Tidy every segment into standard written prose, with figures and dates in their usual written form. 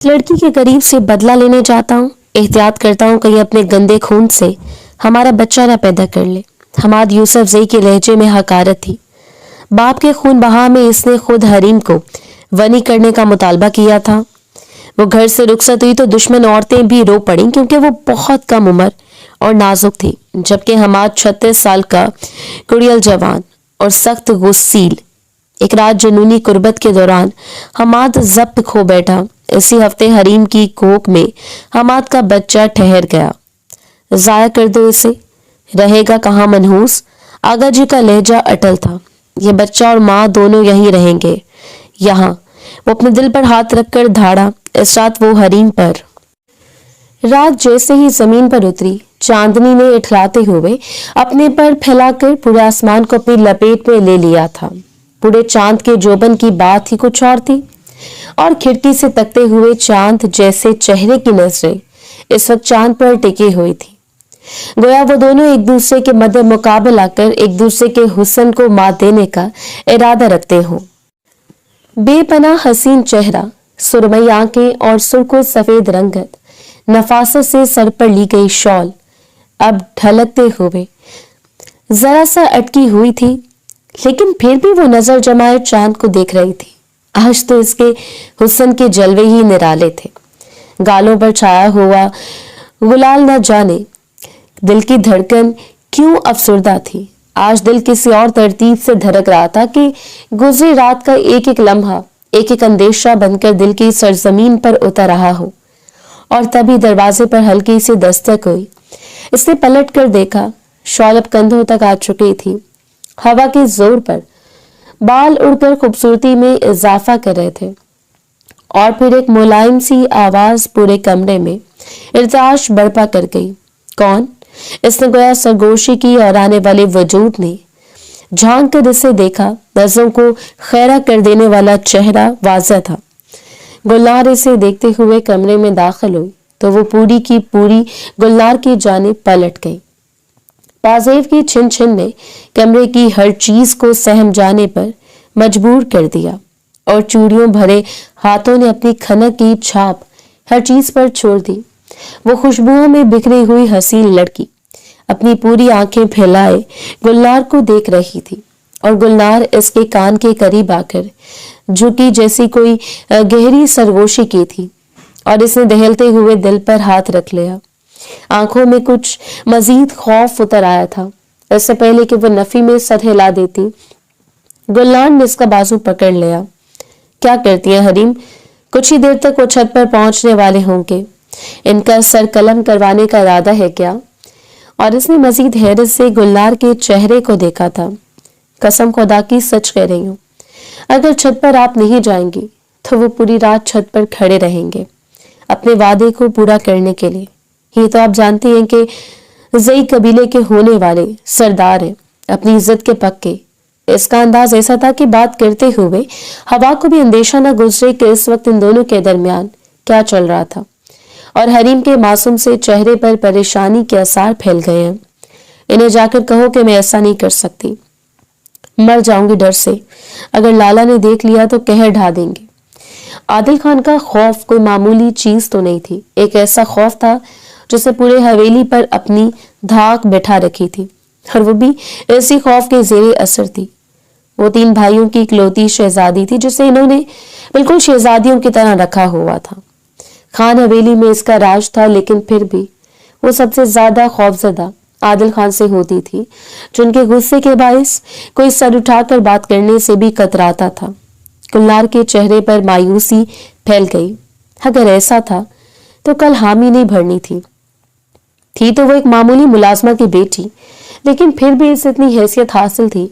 लड़की के करीब से बदला लेने जाता हूँ। एहतियात करता हूँ कहीं अपने गंदे खून से हमारा बच्चा ना पैदा कर ले। हमाद यूसुफ जई के लहजे में हकारत थी। बाप के खून बहा में इसने खुद हरीम को वनी करने का मुतालबा किया था। वो घर से रुखसत हुई तो दुश्मन औरतें भी रो पड़ी क्योंकि वो बहुत कम उम्र और नाजुक थी, जबकि हमाद 36 साल का कुड़ियल जवान और सख्त गुस्सील। एक रात जुनूनी कुर्बत के दौरान हमाद जब्त खो बैठा। इसी हफ्ते हरीम की कोख में हमाद का बच्चा ठहर गया। जाया कर दो इसे, रहेगा कहाँ मनहूस। आगा जी का लहजा अटल था। ये बच्चा और माँ दोनों यहीं रहेंगे, यहाँ। वो अपने दिल पर हाथ रखकर धाड़ा। इस रात वो हरीम पर। रात जैसे ही जमीन पर उतरी, चांदनी ने इठलाते हुए अपने पर फैलाकर पूरे आसमान को अपनी लपेट में ले लिया था। पूरे चांद के जोबन की बात ही कुछ और थी, और खिड़की से तकते हुए चांद जैसे चेहरे की नजरें इस वक्त चांद पर टिकी हुई थी। गोया वो दोनों एक दूसरे के मध्य मुकाबल आकर एक दूसरे के हुस्न को मात देने का इरादा रखते हो। बेपनाह हसीन चेहरा, सुरमई आंखें और सुर्खो सफेद रंगत, नफासत से सर पर ली गई शॉल अब ढलकते हुए जरा सा अटकी हुई थी, लेकिन फिर भी वो नजर जमाए चांद को देख रही थी। आज तो इसके हुस्न के जलवे ही निराले थे। गालों पर छाया हुआ गुलाल न जाने दिल की धड़कन क्यों अफसुर्दा थी। आज दिल किसी और तरतीब से धड़क रहा था कि गुजरी रात का एक एक लम्हा एक एक अंदेशा बनकर दिल की सरजमीन पर उतर रहा हो। और तभी दरवाजे पर हल्की सी दस्तक हुई। इसने पलट कर देखा। शॉल अब कंधों तक आ चुकी थी। हवा के जोर पर बाल उड़कर खूबसूरती में इजाफा कर रहे थे। और फिर एक मुलायम सी आवाज पूरे कमरे में इर्ताश बर्पा कर गई। कौन? इसने गोया सरगोशी की और आने वाले वजूद ने झांक कर इसे देखा। नजरों को खैरा कर देने वाला चेहरा वाज़ा था। गुलनार इसे देखते हुए कमरे में दाखिल हुई तो वो पूरी की पूरी गुलनार की जानिब पलट गई। पाजेब की छिन छिन ने कमरे की हर चीज को सहम जाने पर मजबूर कर दिया, और चूड़ियों भरे हाथों ने अपनी खनक की छाप हर चीज पर छोड़ दी। वो खुशबुओं में बिखरी हुई हसीन लड़की अपनी पूरी आंखें फैलाए गुलनार को देख रही थी, और गुलनार इसके कान के करीब आकर झुकी जैसी कोई गहरी सरगोशी की थी, और इसने दहलते हुए दिल पर हाथ रख लिया। आंखों में कुछ मजीद खौफ उतर आया था। इससे पहले कि वो नफी में सर हिला देती, गुलनार ने इसका बाजू पकड़ लिया। क्या करती है हरीम? कुछ ही देर तक वो छत पर पहुंचने वाले होंगे। इनका सर कलम करवाने का इरादा है क्या? और इसने मजीद हैरत से गुलनार के चेहरे को देखा था। कसम खुदा की सच कह रही हूँ, अगर छत पर आप नहीं जाएंगी तो वो पूरी रात छत पर खड़े रहेंगे अपने वादे को पूरा करने के लिए। ये तो आप जानते हैं कि जई कबीले के होने वाले सरदार हैं, अपनी इज्जत के पक्के। इसका अंदाज ऐसा था कि बात करते हुए हवा को भी अंदेशा न गुजरे कि इस वक्त इन दोनों के दरमियान क्या चल रहा था। और हरीम के मासूम से चेहरे पर परेशानी के आसार फैल गए हैं। इन्हें जाकर कहो कि मैं ऐसा नहीं कर सकती, मर जाऊंगी डर से। अगर लाला ने देख लिया तो कहर ढा देंगे। आदिल खान का खौफ कोई मामूली चीज तो नहीं थी। एक ऐसा खौफ था जिसे पूरे हवेली पर अपनी धाक बैठा रखी थी, और वो भी ऐसी खौफ के जेरे असर थी। वो 3 भाइयों की इकलौती शहजादी थी जिसे इन्होंने बिल्कुल शहजादियों की तरह रखा हुआ था। खान हवेली में इसका राज था, लेकिन फिर भी वो सबसे ज्यादा खौफजदा आदिल खान से होती थी, जिनके गुस्से के बायस कोई सर उठाकर बात करने से भी कतराता था। गुलनार के चेहरे पर मायूसी फैल गई। अगर ऐसा था तो कल हामी नहीं भरनी थी तो वो एक मामूली मुलाजमा की बेटी, लेकिन फिर भी इसे इतनी हैसियत हासिल थी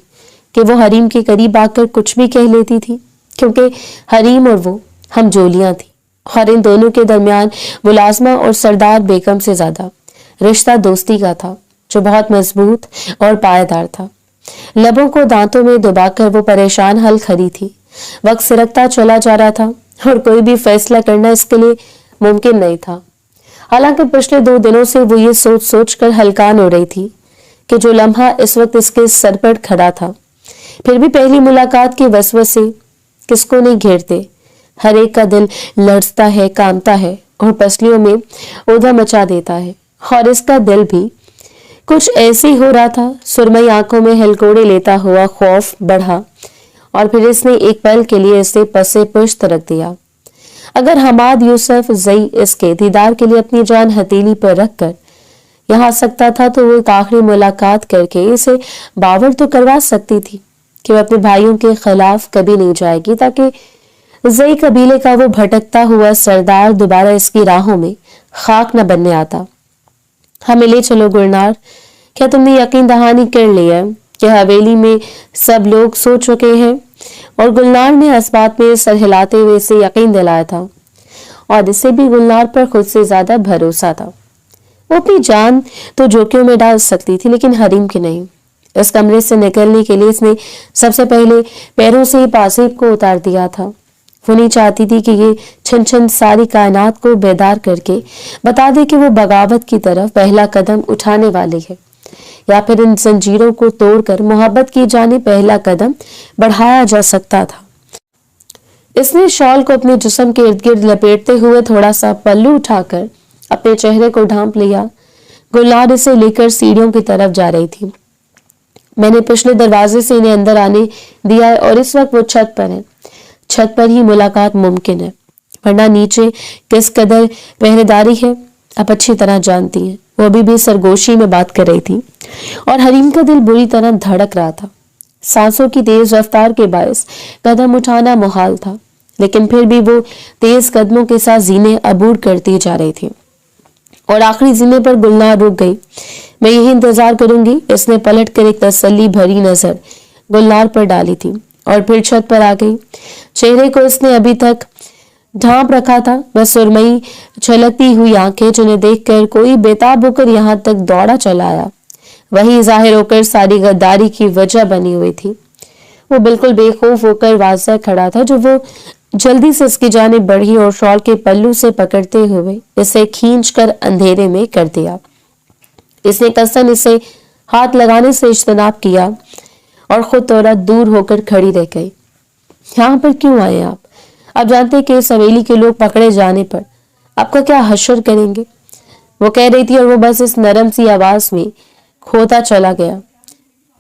कि वो हरीम के करीब आकर कुछ भी कह लेती थी, क्योंकि हरीम और वो हम जोलियां थी, और इन दोनों के दरमियान मुलाजमा और सरदार बेगम से ज्यादा रिश्ता दोस्ती का था, जो बहुत मजबूत और पायदार था। लबों को दांतों में दबाकर वो परेशान हल खड़ी थी। वक्त सिरकता चला जा रहा था और कोई भी फैसला करना इसके लिए मुमकिन नहीं था। हालांकि पिछले 2 दिनों से वो ये सोच सोच कर हलकान हो रही थी कि जो लम्हा इस वक्त इसके सर पर खड़ा था, फिर भी पहली मुलाकात के वसवसे किसको नहीं घेरते। हर एक का दिल लड़ता है, कांपता है और पसलियों में ऊधम मचा देता है। और इसका दिल भी कुछ ऐसे ही हो रहा था। सुरमई आंखों में हिलकोड़े लेता हुआ खौफ बढ़ा और फिर इसने एक पल के लिए इसे पसे पुश्त रख दिया। अगर हमाद यूसुफ जई इसके दीदार के लिए अपनी जान हथेली पर रखकर यहाँ आ सकता था तो वो एक आखिरी मुलाकात करके इसे बावर तो करवा सकती थी कि वो अपने भाइयों के खिलाफ कभी नहीं जाएगी, ताकि जई कबीले का वो भटकता हुआ सरदार दोबारा इसकी राहों में खाक न बनने आता। हमें ले चलो गुलनार, क्या तुमने यकीन दहानी कर लिया है कि हवेली में सब लोग सो चुके हैं? और गुलनार ने इस बात में सर हिलाते हुए इसे यकीन दिलाया था और इसे भी गुलनार पर खुद से ज्यादा भरोसा था। वो अपनी जान तो जोखिम में डाल सकती थी लेकिन हरीम की नहीं। इस कमरे से निकलने के लिए इसने सबसे पहले पैरों से ही पासेब को उतार दिया था। वो नहीं चाहती थी कि ये छन छन सारी कायनात को बेदार करके बता दे कि वो बगावत की तरफ पहला कदम उठाने वाली है, या फिर इन जंजीरों को तोड़कर मोहब्बत की जाने पहला कदम बढ़ाया जा सकता था। इसने शॉल को अपने जिस्म के इर्द गिर्द लपेटते हुए थोड़ा सा पल्लू उठाकर अपने चेहरे को ढांप लिया। गुलनार इसे लेकर सीढ़ियों की तरफ जा रही थी। मैंने पिछले दरवाजे से इन्हें अंदर आने दिया है और इस वक्त वो छत पर है। छत पर ही मुलाकात मुमकिन है, वरना नीचे किस कदर पहरेदारी है आप अच्छी तरह जानती हैं। वो अभी भी सरगोशी में बात कर रही थी और हरीम का दिल बुरी तरह धड़क रहा था। सांसों की तेज रफ्तार के बायस कदम उठाना मुहाल था, लेकिन फिर भी वो तेज कदमों के साथ जीने अबूर करती जा रही थी और आखिरी जीने पर गुलनार रुक गई। मैं यही इंतजार करूंगी, इसने पलट कर एक तसल्ली भरी नजर गुलनार पर डाली थी और फिर छत पर आ गई। चेहरे को इसने अभी तक ढांप रखा था, वह सुरमई छलकती हुई आंखें जिन्हें देखकर कोई बेताब होकर यहाँ तक दौड़ा चला आया, वही जाहिर होकर सारी गद्दारी की वजह बनी हुई थी। वो बिल्कुल बेखौफ होकर वाज़ा खड़ा था, जो वो जल्दी से इसकी जाने बढ़ी और शॉल के पल्लू से पकड़ते हुए इसे खींचकर अंधेरे में कर दिया। इसने कसम इसे हाथ लगाने से इज्तनाब किया और खुद थोड़ा दूर होकर खड़ी रह गई। यहाँ पर क्यों आए आप? आप जानते हैं कि इस हवेली के लोग पकड़े जाने पर आपका क्या हश्र करेंगे? वो कह रही थी और वो बस इस नरम सी आवाज में खोता चला गया।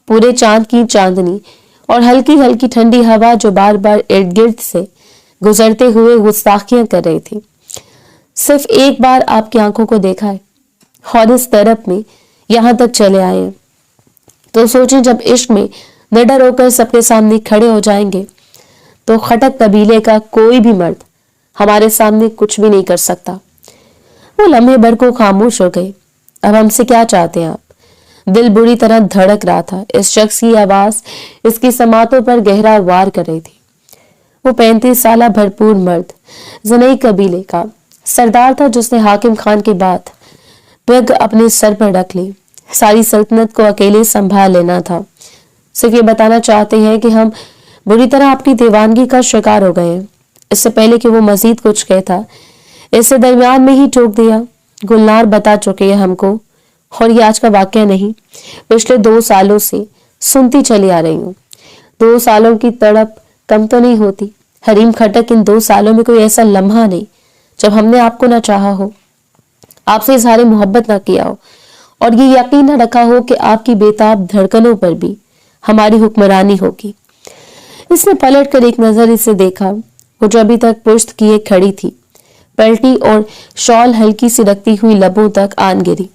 पूरे चांद की चांदनी और हल्की हल्की ठंडी हवा जो बार बार इर्द गिर्द से गुजरते हुए गुस्ताखियां कर रही थी। सिर्फ एक बार आपकी आंखों को देखा है और इस तरफ में यहां तक चले आए हैं, तो सोचें जब इश्क में निडर होकर सबके सामने खड़े हो जाएंगे तो खटक कबीले का कोई भी मर्द हमारे सामने कुछ भी नहीं कर सकता। वो लम्हे भर को खामोश हो गए। अब हमसे क्या चाहते हैं आप? दिल बुरी तरह धड़क रहा था। इस शख्स की आवाज इसकी समातों पर गहरा वार कर रही थी। वो 35 साल भरपूर मर्द, ज़नई कबीले का सरदार था, जिसने हाकिम खान के बाद पग अपने सर पर रख ली। सारी सल्तनत को अकेले संभाल लेना था। सिर्फ ये बताना चाहते हैं कि हम बुरी तरह आपकी दीवानगी का शिकार हो गए हैं। इससे पहले कि वो मजीद कुछ कहता, इससे दरमियान में ही टोक दिया। गुलनार बता चुके हैं हमको, और ये आज का वाकया नहीं, पिछले 2 सालों से सुनती चली आ रही हूँ। 2 सालों की तड़प कम तो नहीं होती हरीम खटक। इन 2 सालों में कोई ऐसा लम्हा नहीं जब हमने आपको ना चाहा हो, आपसे इजहार मोहब्बत ना किया हो और ये यकीन न रखा हो कि आपकी बेताब धड़कनों पर भी हमारी हुक्मरानी होगी। इसने पलट कर एक नजर इसे देखा। वो जो अभी तक पुश्त किए खड़ी थी पलटी और शॉल हल्की सी रखती हुई लबों तक आन गिरी।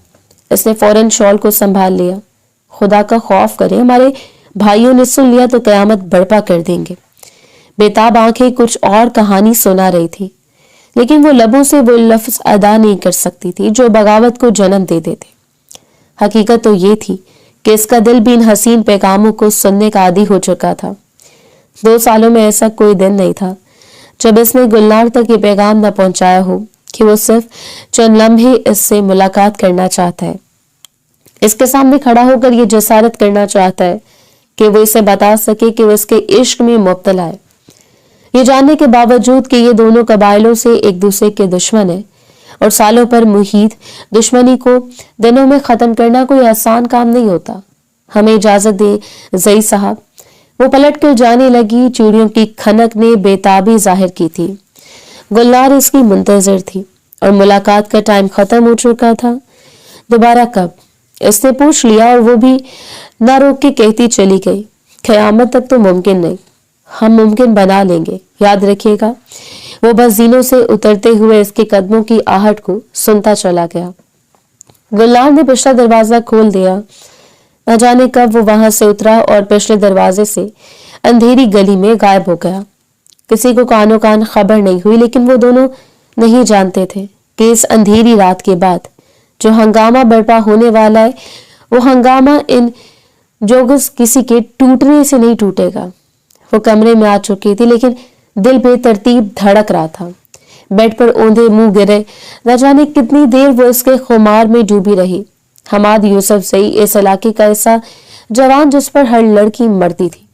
इसने फौरन शॉल को संभाल लिया। खुदा का खौफ करे, हमारे भाइयों ने सुन लिया तो कयामत बर्पा कर देंगे। बेताब आंखें कुछ और कहानी सुना रही थी, लेकिन वो लबों से वो लफ्ज अदा नहीं कर सकती थी जो बगावत को जन्म दे देते। हकीकत तो ये थी कि इसका दिल भी इन हसीन पैगामों को सुनने का आदी हो चुका था। 2 सालों में ऐसा कोई दिन नहीं था जब इसने गुलनार तक ये पैगाम न पहुंचाया हो कि वो सिर्फ चंद लम्हे इससे मुलाकात करना चाहता है। इसके सामने खड़ा होकर ये जसारत करना चाहता है कि वो इसे बता सके कि वो इसके इश्क में मुब्तला है। ये जानने के बावजूद कि ये दोनों कबाइलों से एक दूसरे के दुश्मन है और सालों पर मुहीत दुश्मनी को दिनों में खत्म करना कोई आसान काम नहीं होता। हमें इजाजत दे जई साहब। वो पलट कर जाने लगी। चूड़ियों की खनक ने बेताबी जाहिर की थी। गुलनार इसकी मुंतजर थी और मुलाकात का टाइम खत्म हो चुका था। दोबारा कब, इसने पूछ लिया और वो भी ना रोक के कहती चली गई, क़यामत तक तो मुमकिन नहीं, हम मुमकिन बना लेंगे, याद रखिएगा। वो बस जीनों से उतरते हुए इसके कदमों की आहट को सुनता चला गया। गुलनार ने पिछला दरवाजा खोल दिया। न जाने कब वो वहां से उतरा और पिछले दरवाजे से अंधेरी गली में गायब हो गया। किसी को कानो कान खबर नहीं हुई, लेकिन वो दोनों नहीं जानते थे कि इस अंधेरी रात के बाद जो हंगामा बर्पा होने वाला है, वो हंगामा इन जोगस किसी के टूटने से नहीं टूटेगा। वो कमरे में आ चुकी थी, लेकिन दिल बेतरतीब धड़क रहा था। बेड पर औंधे मुंह गिरे, न जाने कितनी देर वो इसके खुमार में डूबी रही। हमाद यूसुफजई इस इलाके का ऐसा जवान जिस पर हर लड़की मरती थी,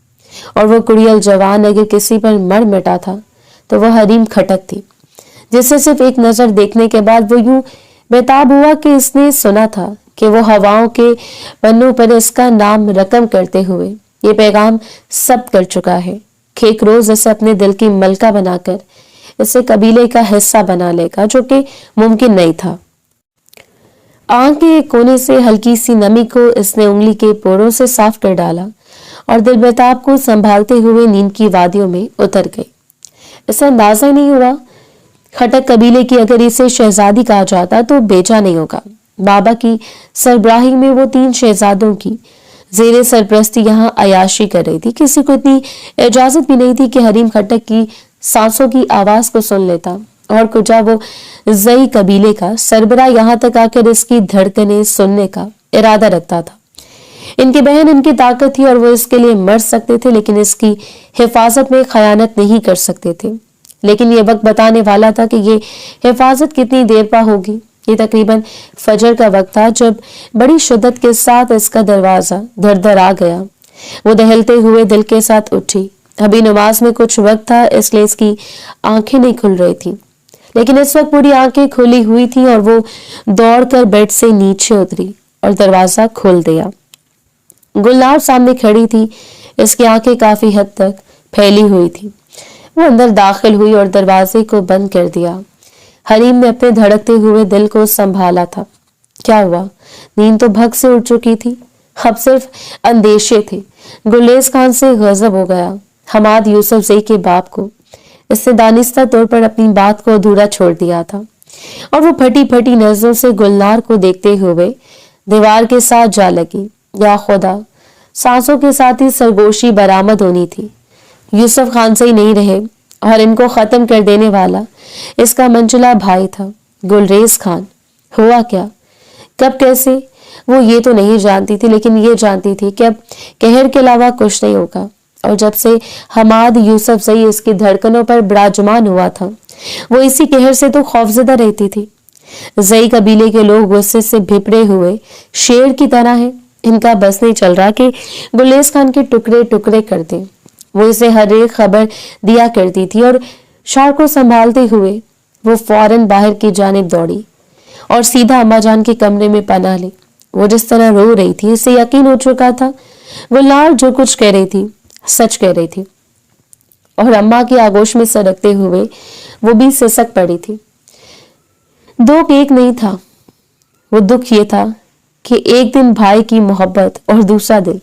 और वो कुड़ियल जवान अगर किसी पर मर मिटा था तो वह हरीम खटक थी, जिसे सिर्फ एक नजर देखने के बाद वो यूं बेताब हुआ कि इसने सुना था कि वो हवाओं के पन्नों पर इसका नाम रकम करते हुए ये पैगाम सब कर चुका है कि एक रोज इसे अपने दिल की मलका बनाकर इसे कबीले का हिस्सा बना लेगा, जो कि मुमकिन नहीं था। आंख के एक कोने से हल्की सी नमी को इसने उंगली के पोरों से साफ कर डाला और दिल बेताब को संभालते हुए नींद की वादियों में उतर गई। इसे अंदाजा ही नहीं हुआ, खटक कबीले की अगर इसे शहजादी कहा जाता तो बेचा नहीं होगा। बाबा की सरबराही में वो 3 शहजादों की जेरे सरप्रस्ती यहाँ अयाशी कर रही थी। किसी को इतनी इजाजत भी नहीं थी कि हरीम खटक की सांसों की आवाज को सुन लेता, और कुजा वो जई कबीले का सरबरा यहाँ तक आकर इसकी धड़कनें सुनने का इरादा रखता था। इनकी बहन इनकी ताकत थी और वो इसके लिए मर सकते थे, लेकिन इसकी हिफाजत में खयानत नहीं कर सकते थे। लेकिन ये वक्त बताने वाला था कि ये हिफाजत कितनी देर पा होगी। ये तकरीबन फजर का वक्त था जब बड़ी शिद्दत के साथ इसका दरवाजा धर आ गया। वो दहलते हुए दिल के साथ उठी। अभी नमाज में कुछ वक्त था, इसलिए इसकी आंखें नहीं खुल रही थी, लेकिन इस वक्त पूरी आंखें खुली हुई थी और वो दौड़कर बेड से नीचे उतरी और दरवाजा खोल दिया। गुलनार सामने खड़ी थी, इसकी आंखें काफी हद तक फैली हुई थी। वो अंदर दाखिल हुई और दरवाजे को बंद कर दिया। हरीम ने अपने धड़कते हुए दिल को संभाला था। क्या हुआ? नींद तो भग से उठ चुकी थी, अब सिर्फ अंदेशे थे। गुलेज खान से गजब हो गया। हमाद यूसुफजई के बाप को इसने दानिस्ता तौर पर अपनी बात को अधूरा छोड़ दिया था, और वो फटी फटी नजरों से गुलनार को देखते हुए दीवार के साथ जा लगी। या खुदा, सांसों के साथ ही सरगोशी बरामद होनी थी। यूसुफ खान से ही नहीं रहे, और इनको खत्म कर देने वाला इसका मंचला भाई था गुलरेज खान। हुआ क्या, कब, कैसे, वो ये तो नहीं जानती थी, लेकिन ये जानती थी कि अब कहर के अलावा कुछ नहीं होगा। और जब से हमाद यूसुफजई इसकी धड़कनों पर विराजमान हुआ था, वो इसी कहर से तो खौफजदा रहती थी। जई कबीले के लोग गुस्से से भिपड़े हुए शेर की तरह हैं। इनका बस नहीं चल रहा कि गुलेज खान के टुकड़े टुकड़े कर दें। वो इसे हर एक खबर दिया करती थी, और शार को संभालते हुए वो फौरन बाहर की जानिब दौड़ी और सीधा अम्मा जान के कमरे में पनाह ली। वो जिस तरह रो रही थी, इससे यकीन हो चुका था गुलनार जो कुछ कह रही थी सच कह रही थी, और अम्मा की आगोश में सरकते हुए वो भी सिसक पड़ी थी। दुख एक नहीं था, वो दुख ये था कि एक दिन भाई की मोहब्बत और दूसरा दिल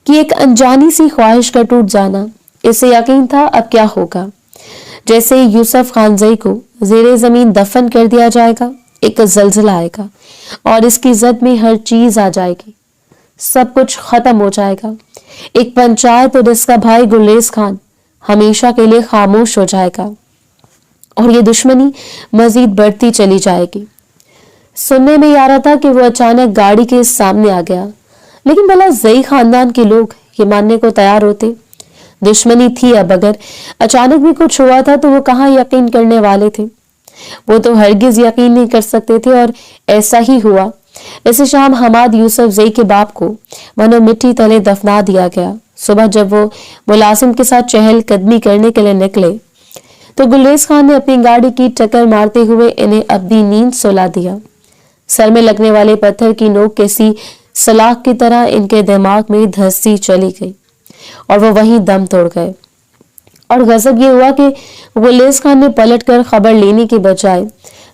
कि एक अनजानी सी ख्वाहिश का टूट जाना। इसे यकीन था अब क्या होगा। जैसे यूसुफ खानजई को जेरे जमीन दफन कर दिया जाएगा, एक जलजला आएगा और इसकी जद में हर चीज आ जाएगी, सब कुछ खत्म हो जाएगा। एक पंचायत और इसका भाई गुलेज खान हमेशा के लिए खामोश हो जाएगा, और ये दुश्मनी मजीद बढ़ती चली जाएगी। सुनने में आ रहा था कि वो अचानक गाड़ी के सामने आ गया, लेकिन भला जई खानदान के लोग ये मानने को तैयार होते? दुश्मनी थी, अब अगर अचानक भी कुछ हुआ था तो वो कहाँ यकीन करने वाले थे? वो तो हरगिज यकीन नहीं कर सकते थे, और ऐसा ही हुआ। इस शाम हमाद यूसुफजई के बाप को मनो मिट्टी तले दफना दिया गया। सुबह जब वो मुलाजिम के साथ चहल कदमी करने के लिए निकले तो गुलेज खान ने अपनी गाड़ी की टक्कर मारते हुए इन्हें अपनी नींद सुला दिया। सर में लगने वाले पत्थर की नोक कैसी सलाख की तरह इनके दिमाग में धंसती चली गई, और वो वहीं दम तोड़ गए। और गजब ये हुआ कि गुलेस खान ने पलट कर खबर लेने के बजाय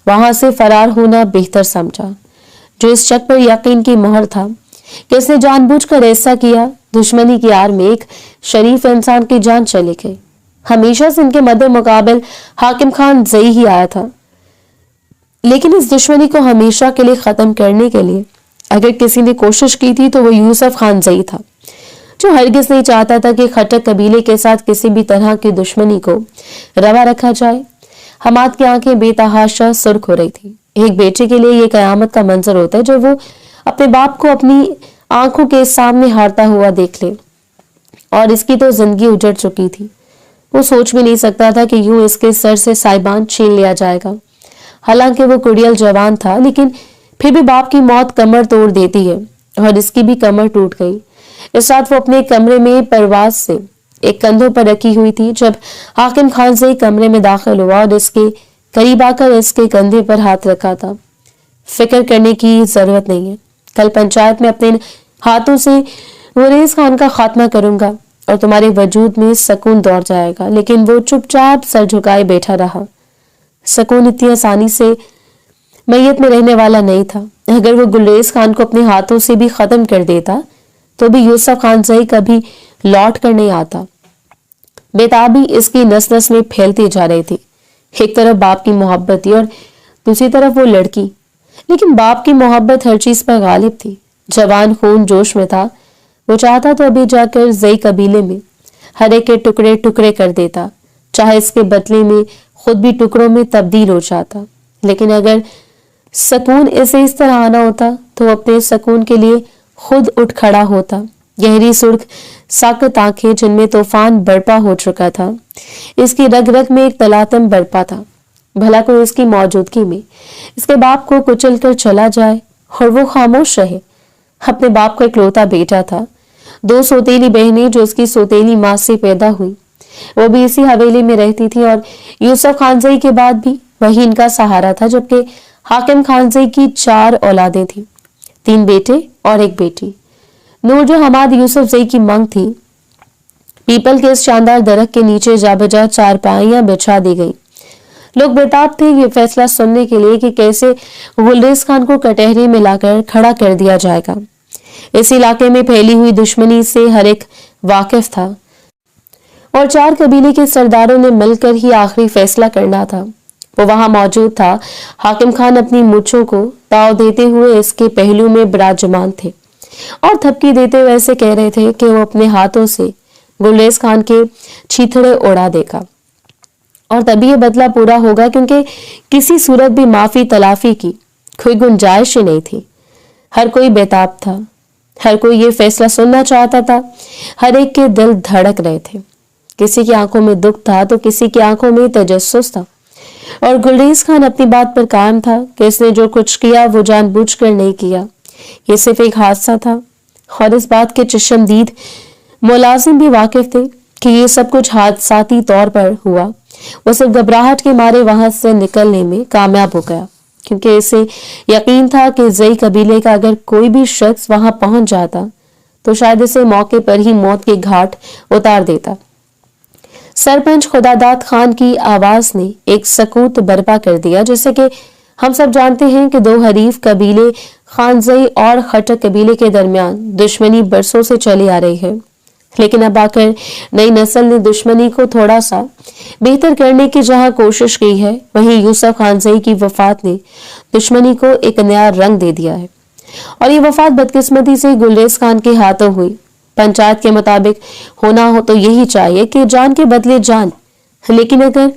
वहां से फरार होना बेहतर समझा, जो इस शक पर यकीन की मोहर था कि इसने जानबूझकर ऐसा किया। दुश्मनी की आड़ में एक शरीफ इंसान की जान चली गई। हमेशा से इनके मद्दे मुकाबिल हाकिम खान जई ही आया था, लेकिन इस दुश्मनी को हमेशा के लिए खत्म करने के लिए अगर किसी ने कोशिश की थी तो वो यूसुफ खान जई था, जो हरगिज नहीं चाहता था कि खटक कबीले के साथ किसी भी तरह की दुश्मनी को रवा रखा जाए। हमाद की आंखें बेतहाशा सुर्ख हो रही थी। एक बेटे के लिए ये कयामत का मंजर होता है जो वो अपने बाप को अपनी आंखों के सामने हारता हुआ देख ले, और इसकी तो जिंदगी उजड़ चुकी थी। वो सोच भी नहीं सकता था कि यूं इसके सर से साइबान छीन लिया जाएगा। हालांकि वो कुड़ियल जवान था, लेकिन फिर भी बाप की मौत कमर तोड़ देती है, और इसकी भी कमर टूट गई। इस रात वो अपने कमरे में परवाज से एक कंधों पर रखी हुई थी जब हाकिम खान से कमरे में दाखिल हुआ और इसके करीब आकर इसके कंधे पर हाथ रखा था। फिक्र करने की जरूरत नहीं है, कल पंचायत में अपने हाथों से गुलेस खान का खात्मा करूंगा और तुम्हारे वजूद में सकून दौड़ जाएगा। लेकिन वो चुपचाप सर झुकाए बैठा रहा। सकून इतनी आसानी से मैयत में रहने वाला नहीं था। अगर वो गुलेस खान को अपने हाथों से भी खत्म कर देता तो भी यूसुफ खान सही कभी लौट कर नहीं आता। बेताबी इसकी नस नस में फैलती जा रही थी। एक तरफ बाप की मोहब्बत थी और दूसरी तरफ वो लड़की, लेकिन बाप की मोहब्बत हर चीज पर गालिब थी। जवान खून जोश में था। वो चाहता तो अभी जाकर जई कबीले में हर एक के टुकड़े टुकड़े कर देता, चाहे इसके बदले में खुद भी टुकड़ों में तब्दील हो जाता। लेकिन अगर सकून इसे इस तरह आना होता तो अपने सकून के लिए खुद उठ खड़ा होता। गहरी सुर्ख साकत आंखें जिनमें तूफान बरपा हो चुका था, इसकी रग रग में एक तलातम बरपा था। भला कोई इसकी मौजूदगी में इसके बाप को कुचल कर चला जाए और वो खामोश रहे। अपने बाप का इकलौता बेटा था, 2 सौतेली बहनें जो इसकी सौतेली माँ से पैदा हुई, वो भी इसी हवेली में रहती थी और यूसुफ खानजई के बाद भी वही इनका सहारा था। जबकि हाकिम खानजई की 4 औलादें थी, 3 बेटे और 1 बेटी। नूर जो हमाद यूसुफ जई की मंग थी, पीपल के इस शानदार दरख्त के नीचे जा बजा 4 पाइयां बिछा दी गई। लोग बेताब थे ये फैसला सुनने के लिए कि कैसे गुलेस खान को कटहरे में लाकर खड़ा कर दिया जाएगा। इस इलाके में फैली हुई दुश्मनी से हर एक वाकिफ था और 4 कबीले के सरदारों ने मिलकर ही आखिरी फैसला करना था। वो वहां मौजूद था। हाकिम खान अपनी मूंछों को ताव देते हुए इसके पहलू में विराजमान थे और थपकी देते हुए ऐसे कह रहे थे कि वो अपने हाथों से गुलेस खान के छीथड़े उड़ा देगा और तभी ये बदला पूरा होगा, क्योंकि किसी सूरत भी माफी तलाफी की कोई गुंजाइश ही नहीं थी। हर कोई बेताब था, हर कोई ये फैसला सुनना चाहता था। हर एक के दिल धड़क रहे थे। किसी की आंखों में दुख था तो किसी की आंखों में तजस्सुस था, और गुलेस खान अपनी बात पर कायम था कि इसने जो कुछ किया वो जानबूझकर नहीं किया, ये सिर्फ एक हादसा था। और इस बात के चश्मदीद मुलाजिम भी वाकिफ थे कि ये सब कुछ हादसाती तौर पर हुआ। वो सिर्फ घबराहट के मारे वहां से निकलने में कामयाब हो गया, क्योंकि इसे यकीन था कि जई कबीले का अगर कोई भी शख्स वहां पहुंच जाता तो शायद इसे मौके पर ही मौत के घाट उतार देता। सरपंच खुदादाद खान की आवाज ने एक सकूत बर्पा कर दिया। जैसे कि हम सब जानते हैं कि 2 हरीफ कबीले खानजई और खटक कबीले के दरमियान दुश्मनी बरसों से चली आ रही है, लेकिन अब आकर नई नस्ल ने दुश्मनी को थोड़ा सा बेहतर करने की जहां कोशिश की है, वहीं यूसुफ खानजई की वफात ने दुश्मनी को एक नया रंग दे दिया है। और ये वफात बदकिस्मती से गुलेस खान के हाथों हुई। पंचायत के मुताबिक होना हो तो यही चाहिए कि जान के बदले जान, लेकिन अगर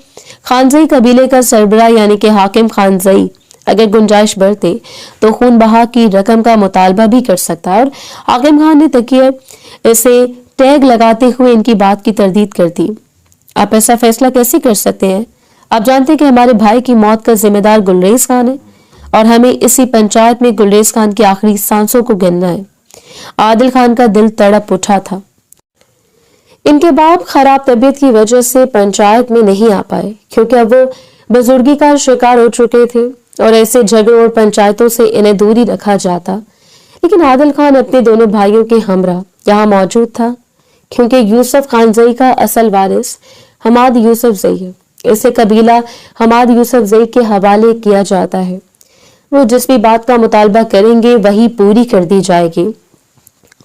खानजई कबीले का सरबरा यानी कि हाकिम खानजई अगर गुंजाइश बढ़ते तो खून बहा की रकम का मुतालबा भी कर सकता है। और हाकिम खान ने तकिए इसे टैग लगाते हुए इनकी बात की तरदीद कर दी। आप ऐसा फैसला कैसे कर सकते हैं? आप जानते हैं कि हमारे भाई की मौत का जिम्मेदार गुलेस खान है और हमें इसी पंचायत में गुलेस खान की आखिरी सांसों को गिनना है। आदिल खान का दिल तड़प उठा था। इनके बाप खराब तबीयत की वजह से पंचायत में नहीं आ पाए, क्योंकि अब वो बुजुर्गी का शिकार हो चुके थे और ऐसे झगड़ों और पंचायतों से इन्हें दूरी रखा जाता। लेकिन आदिल खान अपने दोनों भाइयों के हमरा यहाँ मौजूद था, क्योंकि यूसुफ खानजई का असल वारिस हमाद यूसुफ जई है। इसे कबीला हमाद यूसुफ जई के हवाले किया जाता है। वो जिस भी बात का मुतालबा करेंगे वही पूरी कर दी जाएगी।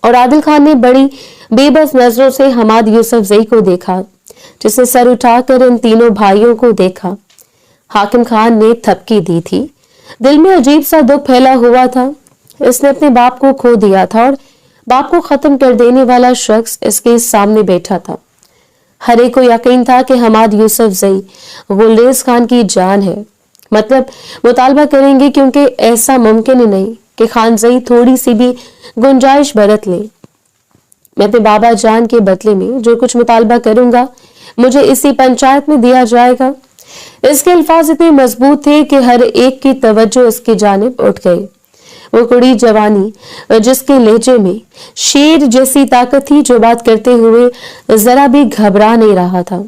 और आदिल खान ने बड़ी बेबस नजरों से हमाद यूसुफ जई को देखा, जिसने सर उठाकर इन तीनों भाइयों को देखा। हाकिम खान ने थपकी दी थी। दिल में अजीब सा दुख फैला हुआ था। इसने अपने बाप को खो दिया था और बाप को खत्म कर देने वाला शख्स इसके सामने बैठा था। हर एक को यकीन था कि हमाद यूसुफ जई गुलरेज खान की जान है। मतलब मुतालबा करेंगे, क्योंकि ऐसा मुमकिन ही नहीं कि खान जई थोड़ी सी भी गुंजाइश बरत ले। मैं अपने बाबा जान के बदले में जो कुछ मुतालबा करूंगा मुझे इसी पंचायत में दिया जाएगा। इसके अल्फाज इतने मजबूत थे कि हर एक की तवज्जो इसकी जानिब उठ गई। वो कुड़ी जवानी जिसके लहजे में शेर जैसी ताकत थी, जो बात करते हुए जरा भी घबरा नहीं रहा था।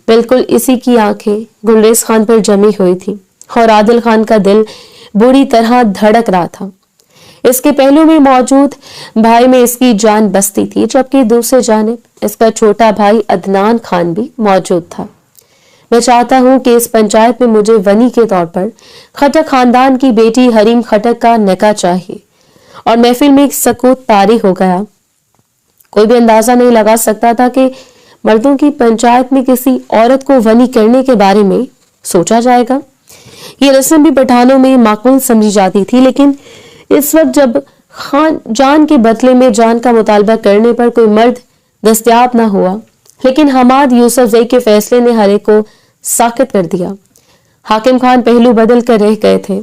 बिल्कुल इसी की आंखें गुलरेज खान पर जमी हुई थी और आदिल खान का दिल बुरी तरह धड़क रहा था। इसके पहलू में मौजूद भाई में इसकी जान बसती थी, जबकि दूसरे जानिब इसका छोटा भाई अदनान खान भी मौजूद था। मैं चाहता हूं कि इस पंचायत में मुझे वनी के तौर पर खटक खानदान की बेटी हरीम खटक का निकाह चाहिए। और महफिल में एक सकूत तारी हो गया। कोई भी अंदाजा नहीं लगा सकता था कि मर्दों की पंचायत में किसी औरत को वनी करने के बारे में सोचा जाएगा। ये रस्म भी पठानों में माकूल समझी जाती थी, लेकिन इस वक्त जब खान जान के बदले में जान का मुतालबा करने पर कोई मर्द दस्तयाब ना हुआ, लेकिन हमाद यूसुफ जई के फैसले ने हर एक को साकित कर दिया। हाकिम खान पहलू बदल कर रह गए थे।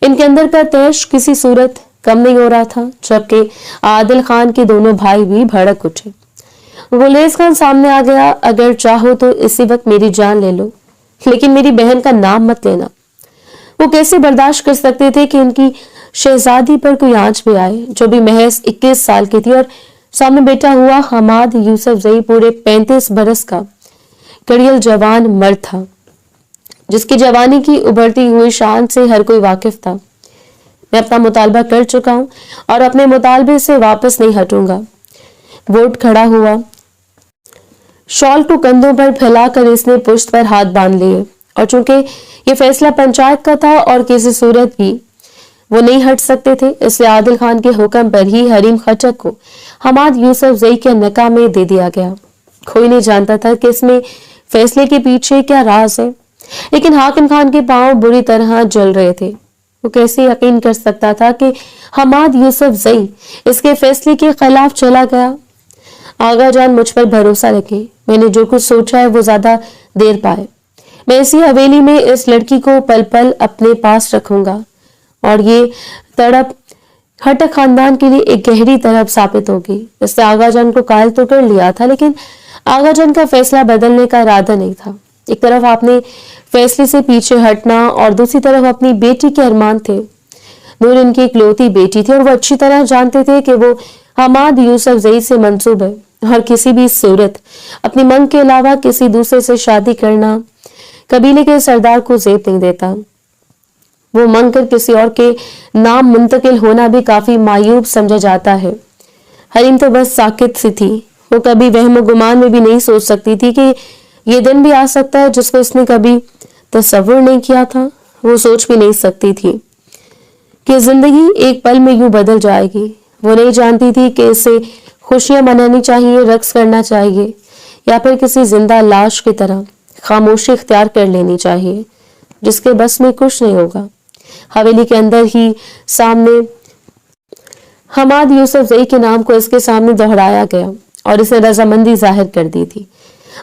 इनके अंदर का तैश किसी सूरत कम नहीं हो रहा था, जबकि आदिल खान के दोनों भाई भी भड़क उठे। गुलरेज खान सामने आ गया। अगर चाहो तो इसी वक्त मेरी जान ले लो, लेकिन मेरी बहन का नाम मत लेना। वो कैसे बर्दाश्त कर सकते थे कि उनकी शहजादी पर कोई आंच भी आए, जो भी महज 21 साल की थी। और सामने बैठा हुआ हमाद यूसुफ जई पूरे 35 बरस का कड़ियल जवान मर्द था, जिसकी जवानी की उभरती हुई शान से हर कोई वाकिफ था। मैं अपना मुतालबा कर चुका हूं और अपने मुतालबे से वापस नहीं हटूंगा। वोट खड़ा हुआ। शॉल को कंधों पर फैलाकर इसने पुश्त पर हाथ बांध लिए, और चूंकि ये फैसला पंचायत का था और किसी सूरत भी वो नहीं हट सकते थे, इसलिए आदिल खान के हुक्म पर ही हरीम खटक को हमाद यूसुफ जई के निकाह में दे दिया गया। कोई नहीं जानता था कि इसमें फैसले के पीछे क्या राज है, लेकिन हाकिम खान के पांव बुरी तरह जल रहे थे। वो कैसे यकीन कर सकता था कि हमाद यूसुफ जई इसके फैसले के खिलाफ चला गया। आगा जान मुझ पर भरोसा रखे। मैंने जो कुछ सोचा है वो ज्यादा देर पाए। मैं इसी हवेली में इस लड़की को पल पल अपने पास रखूंगा, और ये तड़प खटक खानदान के लिए एक गहरी तड़प साबित होगी। इससे आगाजान को कायल तो कर लिया था, लेकिन आगाजान का फैसला बदलने का इरादा नहीं था। एक तरफ आपने फैसले से पीछे हटना और दूसरी तरफ अपनी बेटी के अरमान थे। नूर इनकी इकलौती बेटी थी और वो अच्छी तरह जानते थे कि वो हमाद यूसुफ जई से मंसूब है, और किसी भी सूरत अपनी मंग के अलावा किसी दूसरे से शादी करना कबीले के सरदार को जेब नहीं देता। वो मंग कर किसी और के नाम मुंतकिल होना भी काफी मायूब समझा जाता है। हरीम तो बस साकित सी थी। वो कभी वहम गुमान में भी नहीं सोच सकती थी कि ये दिन भी आ सकता है जिसको इसने कभी तसव्वुर नहीं किया था। वो सोच भी नहीं सकती थी कि जिंदगी एक पल में यूं बदल जाएगी। वो नहीं जानती थी कि इसे खुशियां मनानी चाहिए, रक्स करना चाहिए, या फिर किसी जिंदा लाश की तरह खामोशी इख्तियार कर लेनी चाहिए, जिसके बस में कुछ नहीं होगा। हवेली के अंदर ही सामने हमाद यूसुफ जई के नाम को इसके सामने दोहराया गया और इसने रजामंदी जाहिर कर दी थी।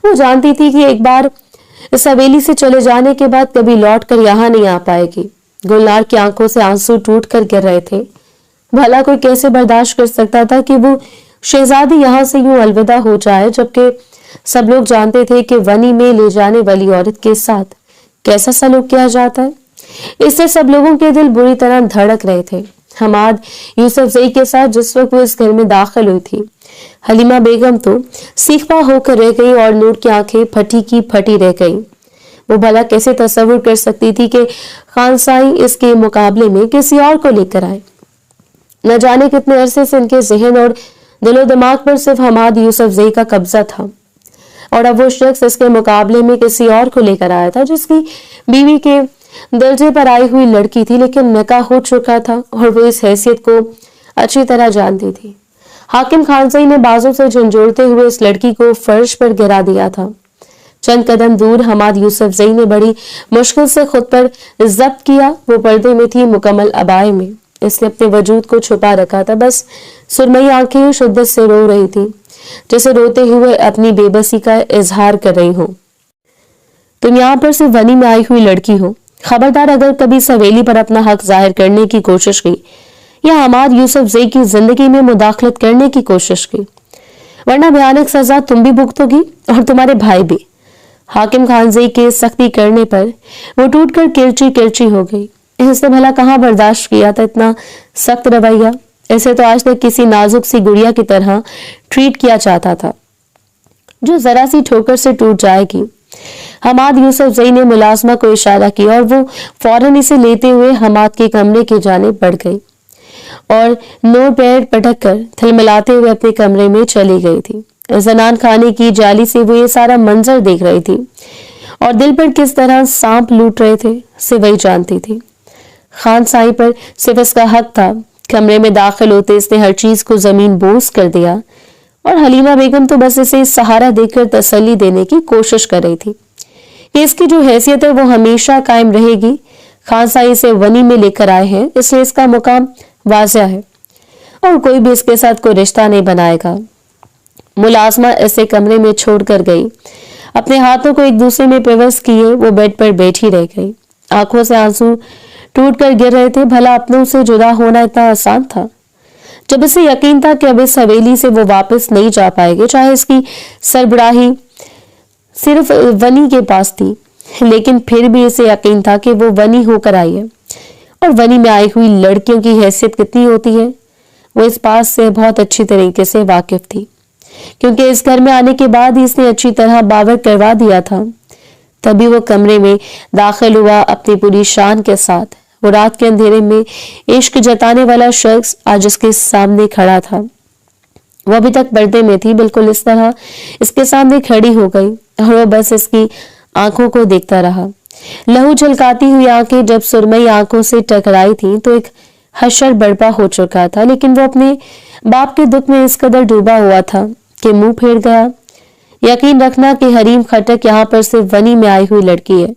वो जानती थी कि एक बार इस हवेली से चले जाने के बाद कभी लौट कर यहाँ नहीं आ पाएगी। गुलनार की आंखों से आंसू टूट कर गिर रहे थे। भला कोई कैसे बर्दाश्त कर सकता था कि वो शहजादी यहाँ से यूं अलविदा हो जाए, जबकि सब लोग जानते थे कि वनी में ले जाने वाली औरत के साथ कैसा सलूक किया जाता है। इससे सब लोगों के दिल बुरी तरह धड़क रहे थे। हमाद यूसुफ जई के साथ जिस वक्त वो इस घर में दाखिल हुई थी, हलीमा बेगम तो सीखपा होकर रह गई और नूर की आंखें फटी की फटी रह गई। वो भला कैसे तसव्वुर कर सकती थी कि खानसाई इसके मुकाबले में किसी और को लेकर आए। न जाने कितने अरसे से इनके जहन और दिलो दिमाग पर सिर्फ हमाद यूसुफ जई का कब्जा था। और अब वो शख्स इसके मुकाबले में किसी और को लेकर आया था, जिसकी बीवी के दर्जे पर आई हुई लड़की थी, लेकिन निकाह हो चुका था और वो इस हैसियत को अच्छी तरह जानती थी। हाकिम खानसई ने बाजों से झंझोड़ते हुए इस लड़की को फर्श पर गिरा दिया था। चंद कदम दूर हमाद यूसुफजई ने बड़ी मुश्किल से खुद पर जब्त किया। वो पर्दे में थी, मुकम्मल अबाए में। इसने अपने वजूद को छुपा रखा था, बस सुरमई आंखें शिद्दत से रो रही थी, जैसे रोते हुए अपनी बेबसी का इजहार कर रही हो। तुम यहाँ पर सिर्फ वनी में आई हुई लड़की हो। खबरदार, अगर कभी इस हवेली पर अपना हक जाहिर करने की कोशिश की या हमाद यूसुफजई की जिंदगी में मुदाखलत करने की कोशिश की, वरना भयानक सजा तुम भी भुगतोगी और तुम्हारे भाई भी। हाकिम खानसई के सख्ती करने पर वो टूटकर किरची किरची हो गई। इसने भला कहाँ बर्दाश्त किया था इतना सख्त रवैया। इसे तो आज तक किसी नाजुक सी गुड़िया की तरह ट्रीट किया जाता था, जो जरा सी ठोकर से टूट जाएगी। हमाद यूसुफजई ने मुलाजमा को इशारा किया और वो फौरन इसे लेते हुए हमाद के कमरे की जानिब बढ़ गई और नो पैर पटक कर थिलमिलाते हुए अपने कमरे में चली गई थी। जनान खाने की जाली से वो ये सारा मंजर देख रही थी और दिल पर किस तरह सांप लूट रहे थे से वही जानती थी। खानसाई पर सिर्फ इसका हक था। कमरे में दाखिल होते इसने हर चीज को जमीन बोस कर दिया और हलीमा बेगम तो बस इसे सहारा देकर तसल्ली देने की कोशिश कर रही थी कि इसकी जो हैसियत है वो हमेशा कायम रहेगी। खानसाई इसे वनी में लेकर आए हैं, इसलिए इसका मुकाम वाज़िह है और कोई भी इसके साथ कोई रिश्ता नहीं बनाएगा। मुलाजमा इसे कमरे में छोड़कर गई। अपने हाथों को एक दूसरे में पिवस किए वो बेड पर बैठी रह गई। आंखों से आंसू टूट कर गिर रहे थे। भला अपनों से जुदा होना इतना आसान था? जब इसे यकीन था कि अब इस हवेली से वो वापस नहीं जा पाएगी, चाहे इसकी सरबराही सिर्फ वनी के पास थी, लेकिन फिर भी इसे यकीन था कि वो वनी होकर आई है और वनी में आई हुई लड़कियों की हैसियत कितनी होती है वो इस बात से बहुत अच्छी तरीके से वाकिफ थी, क्योंकि इस घर में आने के बाद ही इसने अच्छी तरह बावर करवा दिया था। तभी वो कमरे में दाखिल हुआ अपनी पूरी शान के साथ। वो रात के अंधेरे में इश्क जताने वाला शख्स आज इसके सामने खड़ा था। वो अभी तक पर्दे में थी, बिल्कुल इस तरह इसके सामने खड़ी हो गई और वो बस इसकी आंखों को देखता रहा। लहू झलकाती हुई आंखें जब सुरमई आंखों से टकराई थी तो एक हशर बर्पा हो चुका था, लेकिन वो अपने बाप के दुख में इस कदर डूबा हुआ था कि मुंह फेर गया। यकीन रखना कि हरीम खटक यहाँ पर सिर्फ वनी में आई हुई लड़की है,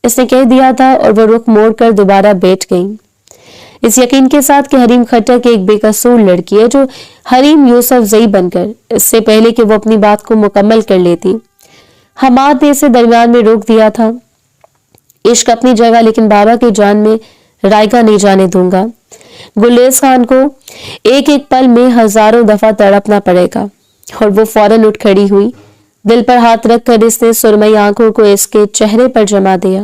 इसने कह दिया था और वो रुख मोड़कर दोबारा बैठ गई, इस यकीन के साथ कि हरीम खटक एक बेकसूर लड़की है जो हरीम यूसुफजई बनकर इससे पहले कि वो अपनी बात को मुकम्मल कर लेती हमाद ने इसे दरमियान में रोक दिया था। इश्क अपनी जगह, लेकिन बाबा की जान में रायगा नहीं जाने दूंगा। गुलरेज खान को एक एक पल में हजारों दफा तड़पना पड़ेगा। और वो फौरन उठ खड़ी हुई। दिल पर हाथ रखकर इसने सुरमई आंखों को इसके चेहरे पर जमा दिया।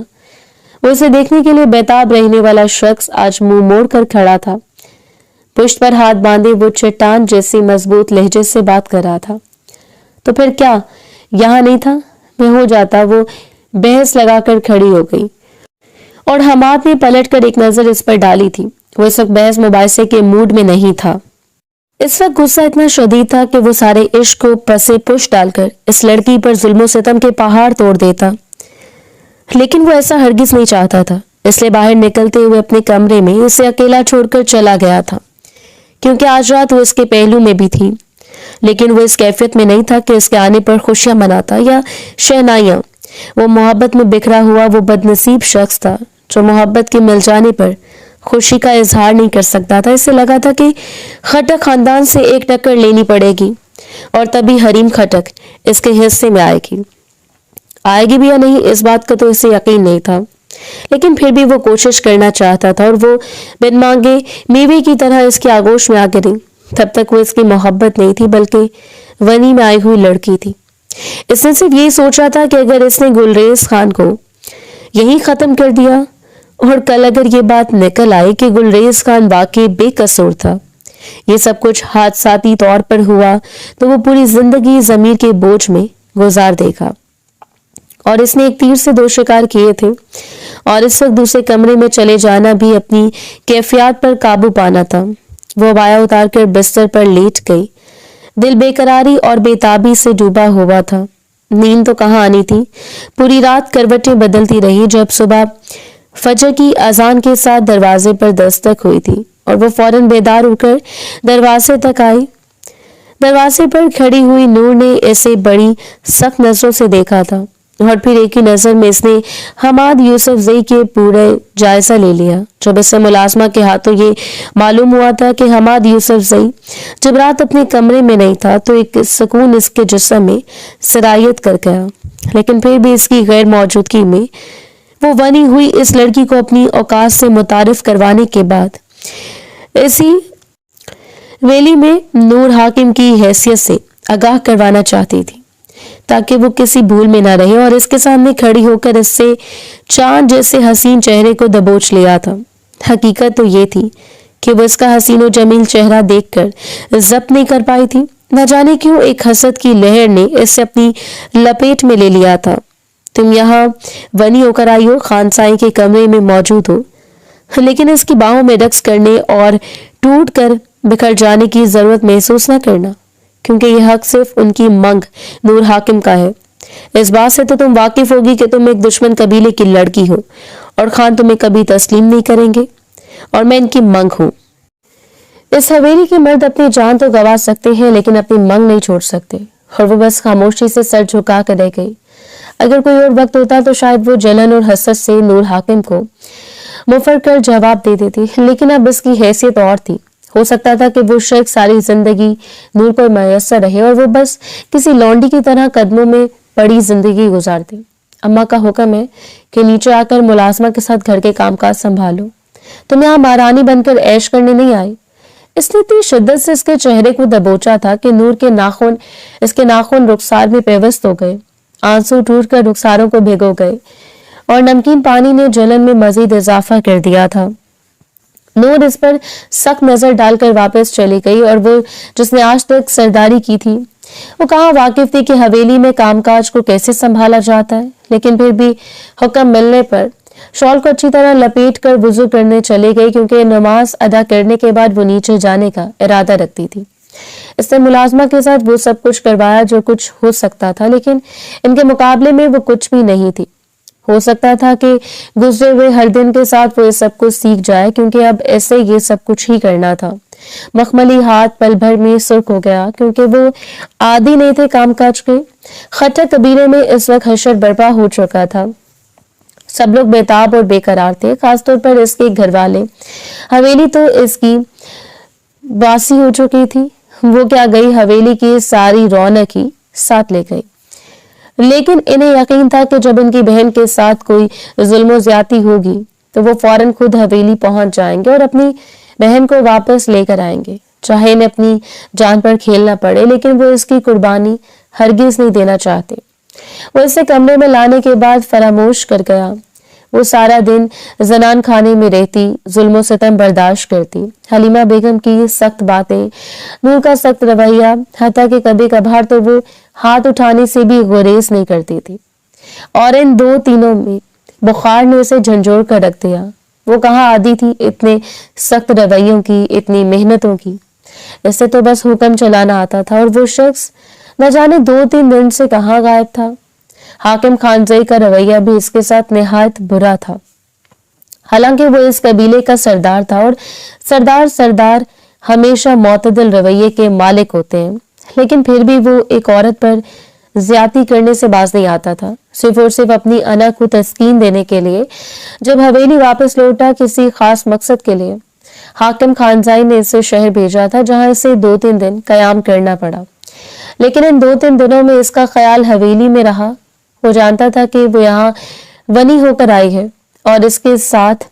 वो इसे देखने के लिए बेताब रहने वाला शख्स आज मुंह मोड़ कर खड़ा था। पुष्ट पर हाथ बांधे वो चट्टान जैसी मजबूत लहजे से बात कर रहा था। तो फिर क्या यहाँ नहीं था? मैं हो जाता। वो बहस लगाकर खड़ी हो गई और हमाद ने पलटकर एक नजर इस पर डाली थी। वो इस वक्त बहस मुबाहिसे के मूड में नहीं था। इस वक्त गुस्सा इतना शदीद था कि वो सारे इश्क को पसे पुश डालकर इस लड़की पर जुल्म सितम के पहाड़ तोड़ देता, लेकिन वो ऐसा हरगिज नहीं चाहता था। इसलिए बाहर निकलते हुए अपने कमरे में इसे अकेला छोड़कर चला गया था, क्योंकि आज रात वो इसके पहलू में भी थी, लेकिन वो इस कैफियत में नहीं था कि इसके आने पर खुशियां मनाता या शहनाइयां। वो मोहब्बत में बिखरा हुआ वो बदनसीब शख्स था जो मोहब्बत के मिल जाने पर खुशी का इजहार नहीं कर सकता था। इसे लगा था कि खटक खानदान से एक टक्कर लेनी पड़ेगी और तभी हरीम खटक इसके हिस्से में आएगी भी या नहीं, इस बात का तो इसे यकीन नहीं था, लेकिन फिर भी वो कोशिश करना चाहता था और वो बिन मांगे मेवे की तरह इसकी आगोश में आ गिरी। तब तक वो इसकी मोहब्बत नहीं थी, बल्कि वनी में आई हुई लड़की थी। इसने सिर्फ यही सोचा था कि अगर इसने गुलरेज खान को यही खत्म कर दिया और कल अगर ये बात निकल आई कि गुलरेज खान वाकई बेकसूर था, ये सब कुछ हादसाती तौर पर हुआ, तो वो पूरी जिंदगी जमीर के बोझ में गुजार देगा। और इसने एक तीर से दो शिकार किए थे और इस वक्त दूसरे कमरे में चले जाना भी अपनी कैफियत पर काबू पाना था। वो बाया उतार कर बिस्तर पर लेट गई। दिल बेकरारी और बेताबी से डूबा हुआ था। नींद तो कहाँ आनी थी। पूरी रात करवटें बदलती रही। जब सुबह फजर की अजान के साथ दरवाजे पर दस्तक हुई थी और वो फौरन बेदार होकर दरवाजे तक आई। दरवाजे पर खड़ी हुई नूर ने इसे बड़ी सख्त नजरों से देखा था और फिर एक ही नजर में इसने हमाद यूसुफजई के पूरे जायजा ले लिया। जब इससे मुलाजमा के हाथों ये मालूम हुआ था कि हमाद यूसुफजई जब रात अपने कमरे में नहीं था तो एक सुकून इसके जिस्म में सरायत कर गया, लेकिन फिर भी इसकी गैर मौजूदगी में वो बनी हुई इस लड़की को अपनी औकात से मुतारिफ करवाने के बाद इसी वेली में नूर हाकिम की हैसियत से आगाह करवाना चाहती थी, ताकि वो किसी भूल में ना रहे और इसके सामने खड़ी होकर इससे चांद जैसे हसीन चेहरे को दबोच लिया था। हकीकत तो ये थी कि वो इसका हसीन और जमील चेहरा देखकर जब्त नहीं कर पाई थी। न जाने क्यों एक हसद की लहर ने इसे अपनी लपेट में ले लिया था। तुम यहाँ बनी होकर आई हो, खानसाई के कमरे में मौजूद हो, लेकिन इसकी बाहों में रक्स करने और टूट कर बिखर जाने की जरूरत महसूस न करना, क्योंकि यह हक सिर्फ उनकी मंग नूर हाकिम का है। इस बात से तो तुम वाकिफ होगी कि तुम एक दुश्मन कबीले की लड़की हो और खान तुम्हें कभी तस्लीम नहीं करेंगे और मैं इनकी मंग हूँ। इस हवेली के मर्द अपनी जान तो गंवा सकते हैं, लेकिन अपनी मंग नहीं छोड़ सकते। और वो बस खामोशी से सर झुका कर रह गई। अगर कोई और वक्त होता तो शायद वो जलन और हसरत से नूर हाकिम को मुफर कर जवाब दे देती, लेकिन अब इसकी हैसियत और थी। हो सकता था कि वो शख्स सारी जिंदगी नूर पर मयसर रहे और वो बस किसी लौंडी की तरह कदमों में पड़ी जिंदगी गुजारती। अम्मा का हुक्म है कि नीचे आकर मुलाजमा के साथ घर के कामकाज संभालो, तुम यहाँ महारानी बनकर ऐश करने नहीं आई। इसने इतनी शिद्दत से इसके चेहरे को दबोचा था कि नूर के इसके नाखून रुखसार में पेवस्त हो गए। आंसू टूट कर रुखसारों को भिगो गए और नमकीन पानी ने जलन में मजीद इजाफा कर दिया था। नूर इस पर सख्त नजर डालकर वापस चली गई और वो जिसने आज तक सरदारी की थी वो कहाँ वाकिफ थी कि हवेली में कामकाज को कैसे संभाला जाता है। लेकिन फिर भी हुक्म मिलने पर शॉल को अच्छी तरह लपेट कर वुजू करने चली गई, क्योंकि नमाज अदा करने के बाद वो नीचे जाने का इरादा रखती थी। इसने मुलाजमा के साथ वो सब कुछ करवाया जो कुछ हो सकता था, लेकिन इनके मुकाबले में वो कुछ भी नहीं थी। हो सकता था कि गुजरे हुए हर दिन के साथ वो ये सब कुछ सीख जाए, क्योंकि अब ऐसे ये सब कुछ ही करना था। मखमली हाथ पल भर में सुर्ख हो गया, क्योंकि वो आदी नहीं थे कामकाज के। खट्टर कबीले में इस वक्त हशर बर्पा हो चुका था। सब लोग बेताब और बेकरार थे, खासतौर पर इसके घर वाले। हवेली तो इसकी बासी हो चुकी थी। वो क्या गई, हवेली की सारी रौनक ही साथ ले गई। लेकिन इन्हें यकीन था कि जब इनकी बहन के साथ कोई जुल्म ज्यादती होगी तो वो फौरन खुद हवेली पहुंच जाएंगे और अपनी बहन को वापस लेकर आएंगे, चाहे इन्हें अपनी जान पर खेलना पड़े। लेकिन वो इसकी कुर्बानी हरगिज नहीं देना चाहते। वो इसे कमरे में लाने के बाद फरामोश कर गया। वो सारा दिन जनान खाने में रहती, जुल्म सितम बर्दाश्त करती। हलीमा बेगम की सख्त बातें, नूर का सख्त रवैया, हत्ता कि कभी कभार तो वो हाथ उठाने से भी गुरेज नहीं करती थी। और इन दो तीनों में बुखार ने उसे झंझोड़ कर रख दिया। वो कहाँ आदी थी इतने सख्त रवैयों की, इतनी मेहनतों की। इससे तो बस हुक्म चलाना आता था और वो शख्स न जाने 2-3 दिन से कहाँ गायब था। हाकिम खानजई का रवैया भी इसके साथ निहायत बुरा था। हालांकि वो इस कबीले का सरदार था और सरदार हमेशा मोतदिल रवैये के मालिक होते हैं, लेकिन फिर भी वो एक औरत पर ज्यादती करने से बाज नहीं आता था, सिर्फ और सिर्फ अपनी अना को तस्कीन देने के लिए। जब हवेली वापस लौटा किसी खास मकसद के लिए, हाकिम खानजाई ने इसे शहर भेजा था, जहां इसे 2-3 दिन कयाम करना पड़ा। लेकिन इन 2-3 दिनों में इसका ख्याल हवेली में रहा। वो जानता था कि वो यहाँ वनी होकर आई है और इसके साथ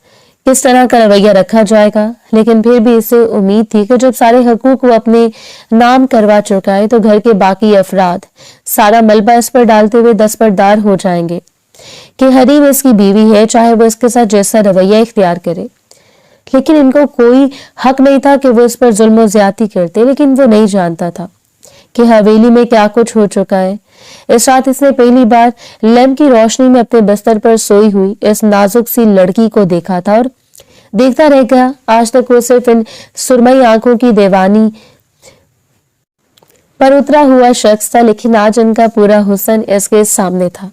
किस तरह का रवैया रखा जाएगा, लेकिन फिर भी इसे उम्मीद थी कि जब सारे हकूक वो अपने नाम करवा चुका है तो घर के बाकी अफराद सारा मलबा इस पर डालते हुए दस्तबरदार हो जाएंगे कि हरीम इसकी बीवी है, चाहे वो इसके साथ जैसा रवैया इख्तियार करे। लेकिन इनको कोई हक नहीं था कि वो इस पर जुल्म ज्यादती करते, लेकिन वो नहीं जानता था कि हवेली में क्या कुछ हो चुका है। इस रात इसने पहली बार लैम्प की रोशनी में अपने बिस्तर पर सोई हुई इस नाजुक सी लड़की को देखा था और देखता रह गया। आज तक वो सिर्फ इन सुरमई आंखों की दीवानी पर उतरा हुआ शख्स था, लेकिन आज इनका पूरा हुस्न इसके सामने था।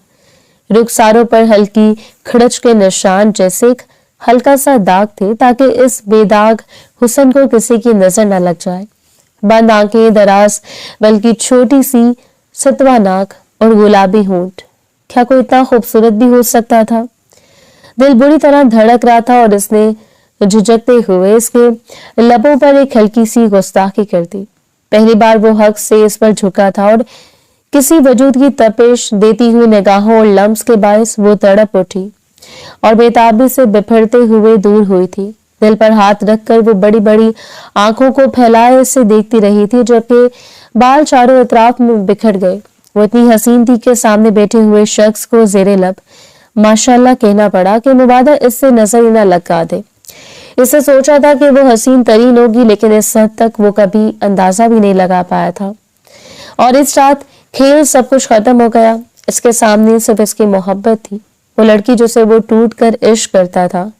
रुखसारों पर हल्की खड़च के निशान जैसे एक हल्का सा दाग थे, ताकि इस बेदाग हुस्न को किसी की नजर न लग जाए। बंद आंखें, दराज बल्कि छोटी सी सतवा नाक और गुलाबी होंठ, क्या कोई इतना खूबसूरत भी हो सकता था? दिल बुरी तरह धड़क रहा था और इसने झिझकते हुए इसके लबों पर एक हल्की सी गुस्ताखी कर दी। पहली बार वो हक से इस पर झुका था और किसी वजूद की तपिश देती हुई निगाहों और लम्स के बायस वो तड़प उठी और बेताबी से बिफरते हुए दूर हुई थी। दिल पर हाथ रखकर वो बड़ी बड़ी आंखों को फैलाए इसे देखती रही थी, जबकि बाल चारों अतराफ में बिखर गए। वो इतनी हसीन थी कि सामने बैठे हुए शख्स को जेरे लब माशाल्लाह कहना पड़ा कि मुबादा इससे नजर ही न लगा दे। इससे सोचा था कि वो हसीन तरीन होगी, लेकिन इस हद तक वो कभी अंदाजा भी नहीं लगा पाया था। और इस रात खेल सब कुछ खत्म हो गया। इसके सामने सिर्फ इसकी मोहब्बत थी, वो लड़की जिसे वो टूट कर इश्क करता था।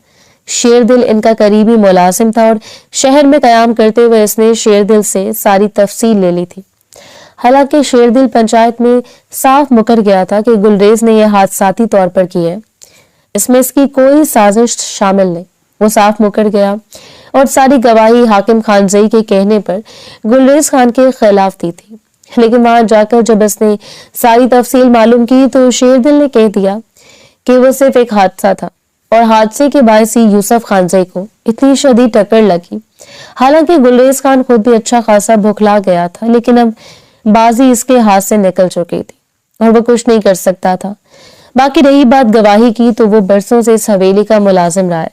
शेरदिल इनका करीबी मुलाजिम था और शहर में कयाम करते हुए इसने शेरदिल से सारी तफसील ले ली थी। हालांकि शेरदिल पंचायत में साफ मुकर गया था कि गुलरेज ने यह हादसाती तौर पर की है, इसमें इसकी कोई साजिश शामिल नहीं। वो साफ मुकर गया और सारी गवाही हाकिम खानजई के कहने पर गुलरेज खान के खिलाफ दी थी। लेकिन वहां जाकर जब इसने सारी तफसील मालूम की तो शेरदिल ने कह दिया कि वो सिर्फ एक हादसा था और हादसे के बायस ही यूसुफ खानजई को इतनी शदीद टक्कर लगी। हालांकि गुलरेज खान खुद भी अच्छा खासा भुखला गया था, लेकिन अब बाजी इसके हाथ से निकल चुकी थी और वो कुछ नहीं कर सकता था। बाकी रही बात गवाही की, तो वो बरसों से इस हवेली का मुलाजिम रहा है,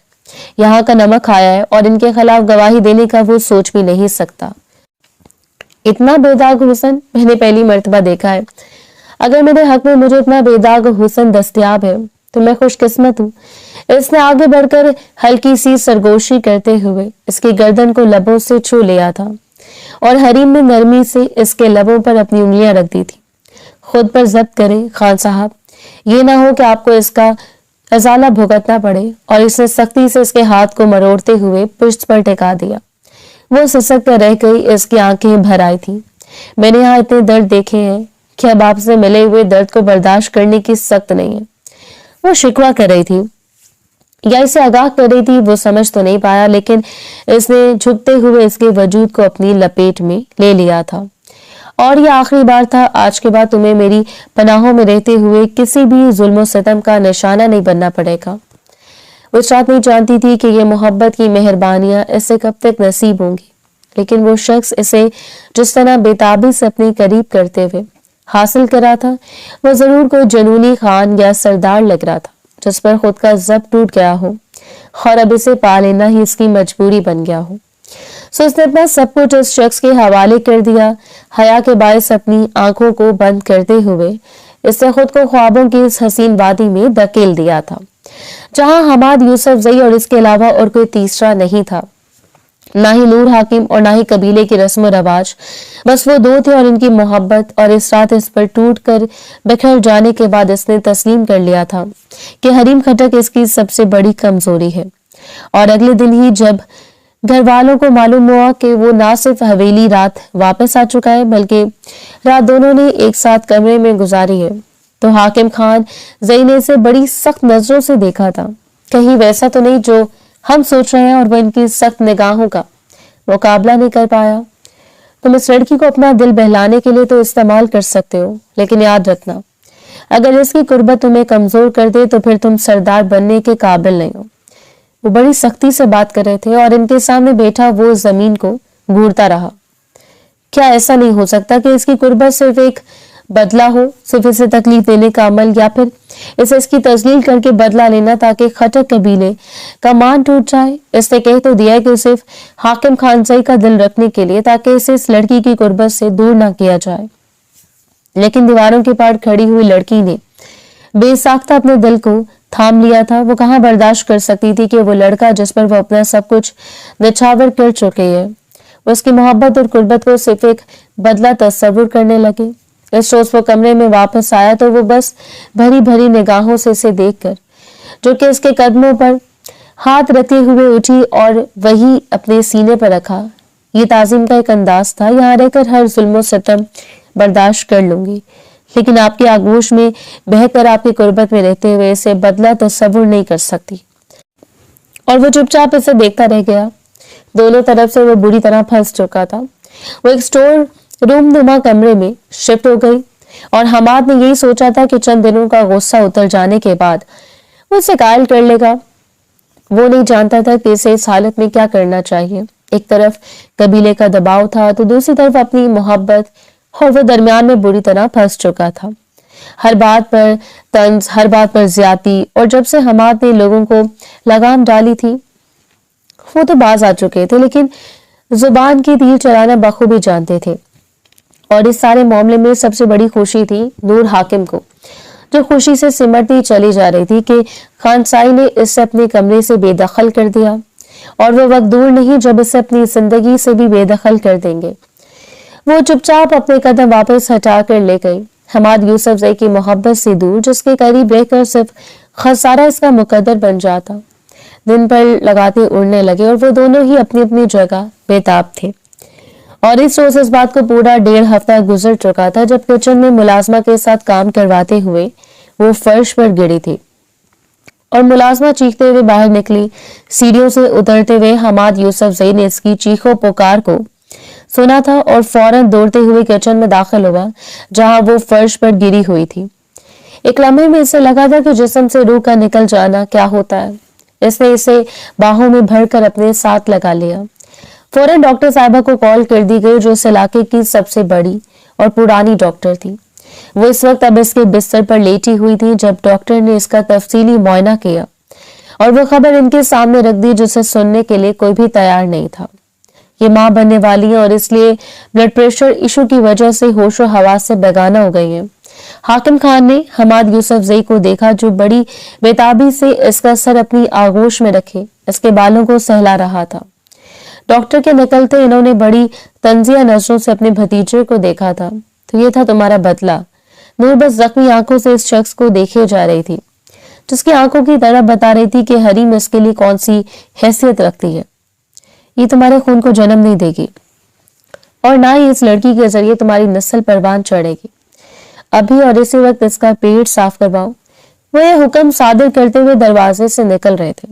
यहाँ का नमक खाया है और इनके खिलाफ गवाही देने का वो सोच भी नहीं सकता। इतना बेदाग हुस्न मैंने पहली मर्तबा देखा है। अगर मेरे हक में मुझे इतना बेदाग हुस्न दस्तयाब है तो मैं खुशकिस्मत हूँ। इसने आगे बढ़कर हल्की सी सरगोशी करते हुए इसकी गर्दन को लबों से छू लिया था और हरीम में नरमी से इसके लबों पर अपनी उंगलियां रख दी थी। खुद पर जब्त करें खान साहब, ये ना हो कि आपको इसका अजाला भुगतना पड़े। और इसने सख्ती से इसके हाथ को मरोड़ते हुए पुश्त पर टिका दिया। वो सिसक कर रह गई, इसकी आंखें भर आई थी। मैंने यहाँ इतने दर्द देखे हैं कि अब आपसे मिले हुए दर्द को बर्दाश्त करने की सख्त नहीं है। वो शिकवा कर रही थी या इसे आगाह कर रही थी, वो समझ तो नहीं पाया, लेकिन इसने झुकते हुए इसके वजूद को अपनी लपेट में ले लिया था। और ये आखिरी बार था, आज के बाद तुम्हें मेरी पनाहों में रहते हुए किसी भी जुल्म सितम का निशाना नहीं बनना पड़ेगा। वो रात नहीं जानती थी कि ये मोहब्बत की मेहरबानियां इसे कब तक नसीब होंगी, लेकिन वो शख्स इसे जिस तरह बेताबी से अपने करीब करते हुए हासिल करा था, वो जरूर कोई जनूनी खान या सरदार लग रहा था जिस पर खुद का जब्त टूट गया हो और अब इसे पा लेना ही इसकी मजबूरी बन गया हो। सो इसने अपना सब कुछ इस शख्स के हवाले कर दिया। हया के बायस अपनी आंखों को बंद करते हुए इसने खुद को ख्वाबों की इस हसीन वादी में धकेल दिया था, जहां हमाद यूसुफजई और इसके अलावा और कोई तीसरा नहीं था, ना ही नूर हाकिम और ना ही कबीले की रस्म रवाज। बस वो दो थे और इनकी मोहब्बत। और इस रात इस पर टूट कर बिखर जाने के बाद इसने तस्लीम कर लिया था कि हरीम खटक इसकी सबसे बड़ी कमजोरी है। और अगले दिन ही जब घर वालों को मालूम हुआ कि वो ना सिर्फ हवेली रात वापस आ चुका है, बल्कि रात दोनों ने एक साथ कमरे में गुजारी है, तो हाकिम खान जई ने इसे बड़ी सख्त नजरों से देखा था। कहीं वैसा तो नहीं जो हम सोच रहे हैं, और वो इनकी सख्त निगाहों का मुकाबला नहीं कर पाया। तुम इस लड़की को अपना दिल बहलाने के लिए तो इस्तेमाल कर सकते हो, लेकिन याद रखना, अगर इसकी कुर्बत तुम्हें कमजोर कर दे तो फिर तुम सरदार बनने के काबिल नहीं हो। वो बड़ी सख्ती से बात कर रहे थे और इनके सामने बैठा वो जमीन को घूरता रहा। क्या ऐसा नहीं हो सकता कि इसकी कुर्बत सिर्फ एक बदला हो, सिर्फ इसे तकलीफ देने का अमल, या फिर इसे इसकी तजलील करके बदला लेना ताकि खटक कबीले का मान टूट जाए। इसने कह तो दिया कि सिर्फ हाकिम खानजई का दिल रखने के लिए, ताकि इसे इस लड़की की कुर्बत से दूर ना किया जाए। लेकिन दीवारों के पार खड़ी हुई लड़की ने बेसाख्ता अपने दिल को थाम लिया था। वो कहाँ बर्दाश्त कर सकती थी कि वो लड़का जिस पर वो अपना सब कुछ निछावर कर चुके है, वो उसकी मोहब्बत और कुर्बत को सिर्फ एक बदला तस्वुर करने लगे। इस रोज वो कमरे में वापस आया तो वो बस भरी भरी निगाहों से इसे देखकर, जो कि इसके कदमों पर हाथ रखे हुए उठी और वही अपने सीने पर रखा, ये ताजीम का एक अंदाज था, यहाँ रहकर हर जुल्म सितम बर्दाश्त कर लूंगी, लेकिन आपकी आगोश में बहकर आपकी कुर्बत में रहते हुए इसे बदला तस्वुर नहीं कर सकती। और वो चुपचाप इसे देखता रह गया। दोनों तरफ से वो बुरी तरह फंस चुका था। वो एक स्टोर रूम नुमा कमरे में शिफ्ट हो गई और हमाद ने यही सोचा था कि चंद दिनों का गुस्सा उतर जाने के बाद वो इसे कायल कर लेगा। वो नहीं जानता था कि इसे इस हालत में क्या करना चाहिए। एक तरफ कबीले का दबाव था तो दूसरी तरफ अपनी मोहब्बत, और वो दरमियान में बुरी तरह फंस चुका था। हर बात पर तंज, हर बात पर ज्यादती, और जब से हमाद ने लोगों को लगाम डाली थी वो तो बाज आ चुके थे, लेकिन जुबान की तीर चलाना बखूबी जानते थे। और इस सारे मामले में सबसे बड़ी खुशी थी नूर हाकिम को, जो खुशी से सिमटती चली जा रही थी कि खानसाई ने इसे अपने कमरे से बेदखल कर दिया, और वो वक्त दूर नहीं जब इसे अपनी जिंदगी से भी बेदखल कर देंगे। वो चुपचाप अपने कदम वापस हटा कर ले गई, हमाद यूसुफजई की मोहब्बत से दूर, जिसके करीब रहकर सिर्फ खसारा इसका मुकद्दर बन जाता। दिन पर लगाते उड़ने लगे और वो दोनों ही अपनी अपनी जगह बेताब थे। और इस रोज इस बात को पूरा 1.5 हफ्ता गुजर चुका था जब किचन में मुलाजमा के साथ काम करवाते हुए वो फर्श पर गिरी थी और मुलाजमा चीखते हुए बाहर निकली। सीढ़ियों से उतरते हुए हमाद यूसुफजई ने इसकी चीखों पुकार को सुना था और फौरन दौड़ते हुए किचन में दाखिल हुआ जहां वो फर्श पर गिरी हुई थी। एक लम्हे में इसे लगा था कि जिस्म से रूह का निकल जाना क्या होता है। इसने इसे बाहों में भरकर अपने साथ लगा लिया। फौरन डॉक्टर साहिबा को कॉल कर दी गई, जो इस इलाके की सबसे बड़ी और पुरानी डॉक्टर थी। वो इस वक्त अब इसके बिस्तर पर लेटी हुई थी जब डॉक्टर ने इसका तफसीली मुआयना किया और वो खबर इनके सामने रख दी जिसे सुनने के लिए कोई भी तैयार नहीं था। ये मां बनने वाली है और इसलिए ब्लड प्रेशर इशू की वजह से होशो हवास से बेगाना हो गई है। हाकिम खान ने हमाद यूसुफजई को देखा, जो बड़ी बेताबी से इसका सर अपनी आगोश में रखे इसके बालों को सहला रहा था। डॉक्टर के निकलते इन्होंने बड़ी तंजिया नजरों से अपने भतीजे को देखा था। तो ये था तुम्हारा बदला। नूर बस जख्मी आंखों से इस शख्स को देखे जा रही थी, जिसकी आंखों की तरह बता रही थी कि हरीम इसके लिए कौन सी हैसियत रखती है। ये तुम्हारे खून को जन्म नहीं देगी और ना ही इस लड़की के जरिए तुम्हारी नस्ल परवान चढ़ेगी। अभी और इसी वक्त इसका पेट साफ करवाओ। वो ये हुक्म सादर करते हुए दरवाजे से निकल रहे थे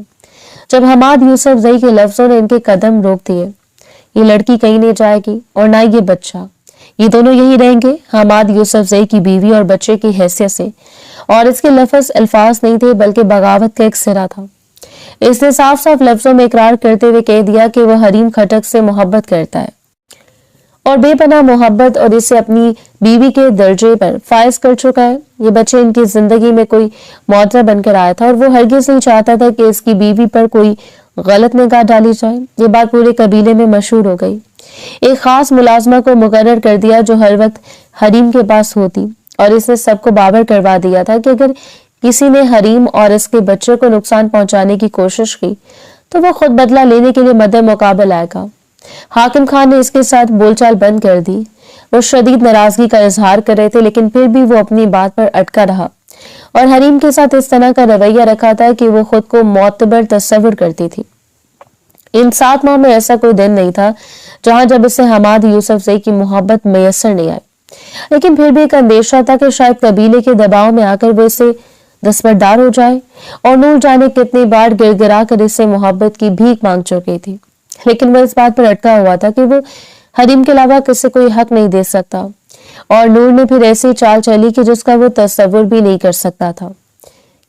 जब हमाद यूसुफजई के लफ्जों ने इनके कदम रोक दिए। ये लड़की कहीं नहीं जाएगी और ना ये बच्चा, ये दोनों यही रहेंगे हमाद यूसुफजई की बीवी और बच्चे की हैसियत से। और इसके लफ्ज अल्फाज नहीं थे बल्कि बगावत का एक सिरा था। इसने साफ साफ लफ्जों में इकरार करते हुए कह दिया कि वह हरीम खटक से मोहब्बत करता है और बेपनाह मोहब्बत और इसे अपनी बीवी के दर्जे पर फायज कर चुका है। ये बच्चे इनकी जिंदगी में कोई मौजूदा बनकर आया था और वो हरगिज नहीं चाहता था कि इसकी बीवी पर कोई गलत निगाह डाली जाए। ये बात पूरे कबीले में मशहूर हो गई। एक खास मुलाजमा को मुकर्रर कर दिया जो हर वक्त हरीम के पास होती, और इसने सबको बावर करवा दिया था कि अगर किसी ने हरीम और इसके बच्चे को नुकसान पहुंचाने की कोशिश की तो वो खुद बदला लेने के लिए मद्दे मुकाबल आएगा। हाकिम खान ने इसके साथ बोलचाल बंद कर दी। वो शदीद नाराजगी का इजहार कर रहे थे, लेकिन फिर भी वो अपनी बात पर अटका रहा और हरीम के साथ इस तरह का रवैया रखा था कि वो खुद को मोतबर तस्वुर करती थी। इन 7 माह में ऐसा कोई दिन नहीं था जहां जब इसे हमाद यूसुफजई की मोहब्बत मैसर नहीं आई, लेकिन फिर भी एक अंदेशा था कि शायद कबीले के दबाव में आकर वो इसे दस्तबरदार हो जाए। और नूर जाने कितनी बार गिड़गिड़ा कर इससे मोहब्बत की भीख मांग चुकी थी, लेकिन वो इस बात पर अटका हुआ था कि वो हरीम के अलावा किसी कोई हक नहीं दे सकता। और नूर ने फिर ऐसी चाल चली कि जिसका वो तस्वुर भी नहीं कर सकता था,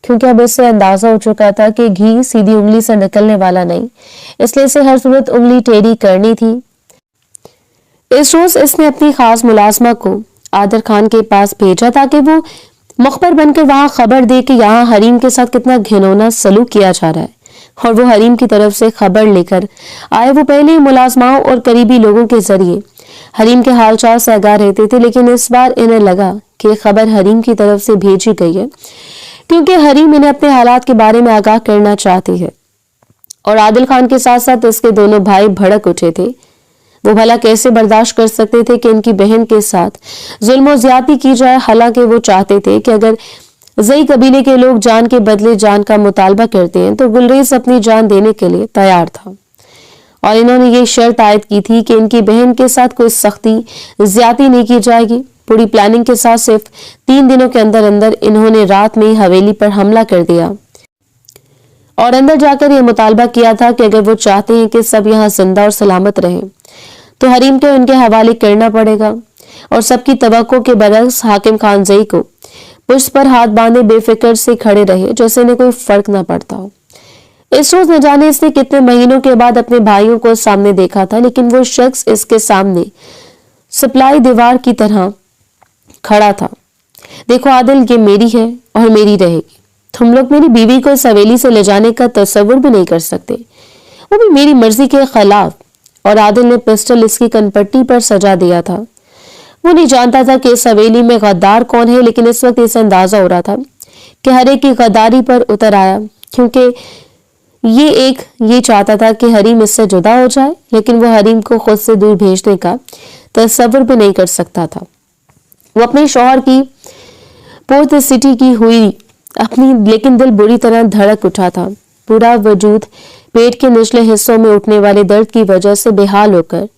क्योंकि अब इससे अंदाजा हो चुका था कि घी सीधी उंगली से निकलने वाला नहीं, इसलिए इसे हर सूरत उंगली टेढ़ी करनी थी। इस रोज इसने अपनी खास मुलाजमा को आदर खान के पास भेजा ताकि वो मुखबर बनकर वहां खबर दे कि यहाँ हरीम के साथ कितना घिनौना सलूक किया जा रहा है। और वो हरीम की तरफ से खबर लेकर आए। वो पहले ही मुलाजमाओं और करीबी लोगों के जरिए हरीम के हालचाल से आगाह रहते थे, लेकिन इस बार इन्हें लगा कि खबर हरीम की तरफ से भेजी गई है क्योंकि हरीम इन्हें अपने हालात के बारे में आगाह करना चाहती है। और आदिल खान के साथ साथ इसके दोनों भाई भड़क उठे थे। वो भला कैसे बर्दाश्त कर सकते थे कि इनकी बहन के साथ जुल्म और ज्यादती की जाए, हालांकि वो चाहते थे कि अगर जई कबीले के लोग जान के बदले जान का मुतालबा करते हैं तो गुलरेज अपनी जान देने के लिए तैयार था। और इन्होंने ये शर्त आयद की थी कि इनकी बहन के साथ कोई सख्ती ज्यादती नहीं की जाएगी। पूरी प्लानिंग के साथ सिर्फ 3 दिनों के अंदर अंदर इन्होंने रात में ही हवेली पर हमला कर दिया और अंदर जाकर यह मुतालबा किया था कि अगर वो चाहते हैं कि सब यहाँ जिंदा और सलामत रहे तो हरीम को उनके हवाले करना पड़ेगा। और सबकी तवक्को के बरक्स हाकिम खानजई को पुष्ट पर हाथ बांधे बेफिक्र से खड़े रहे जैसे इन्हें कोई फर्क न पड़ता हो। इस रोज न जाने इसने कितने महीनों के बाद अपने भाइयों को सामने देखा था, लेकिन वो शख्स इसके सामने सप्लाई दीवार की तरह खड़ा था। देखो आदिल, ये मेरी है और मेरी रहेगी। तुम लोग मेरी बीवी को इस हवेली से ले जाने का तस्वुर भी नहीं कर सकते, वो भी मेरी मर्जी के खिलाफ। और आदिल ने पिस्टल इसकी कनपट्टी पर सजा दिया था। वो नहीं जानता था कि इस हवेली में गद्दार कौन है, लेकिन इस वक्त इसे अंदाजा हो रहा था कि हर एक की गद्दारी पर उतर आया, क्योंकि ये चाहता था कि हरीम इससे जुदा हो जाए, लेकिन वो हरीम को खुद से दूर भेजने का तस्वुर भी नहीं कर सकता था। वो अपने शौहर की पोर्ट सिटी की हुई अपनी, लेकिन दिल बुरी तरह धड़क उठा था। पूरा वजूद पेट के निचले हिस्सों में उठने वाले दर्द की वजह से बेहाल होकर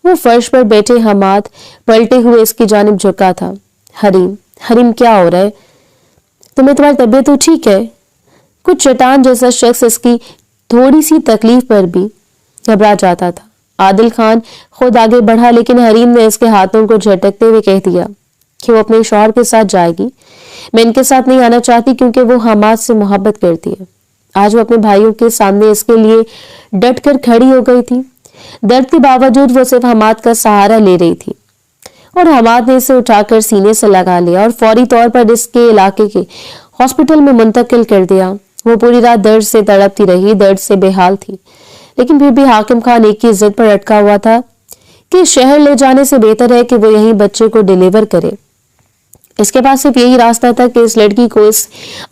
वो फर्श पर बैठे हमाद पलटे हुए इसकी जानिब झुका था। हरीम, हरीम क्या हो रहा है? तुम्हारी तबीयत तो ठीक है? कुछ शैतान जैसा शख्स इसकी थोड़ी सी तकलीफ पर भी घबरा जाता था। आदिल खान खुद आगे बढ़ा, लेकिन हरीम ने इसके हाथों को झटकते हुए कह दिया कि वो अपने शौहर के साथ जाएगी। मैं इनके साथ नहीं आना चाहती, क्योंकि वो हमाद से मोहब्बत करती है। आज वो अपने भाइयों के सामने इसके लिए डट कर खड़ी हो गई थी। दर्द के बावजूद वो सिर्फ हमाद का सहारा ले रही थी और हमाद ने इसे उठाकर सीने से लगा लिया और फौरी तौर पर इसके इलाके के हॉस्पिटल में मुंतकिल कर दिया। वो पूरी रात दर्द से तड़पती रही, दर्द से बेहाल थी, लेकिन फिर भी हाकिम खान एक की जिद पर अटका हुआ था कि शहर ले जाने से बेहतर है कि वो यहीं बच्चे को डिलीवर करे। इसके पास सिर्फ यही रास्ता था कि इस लड़की को इस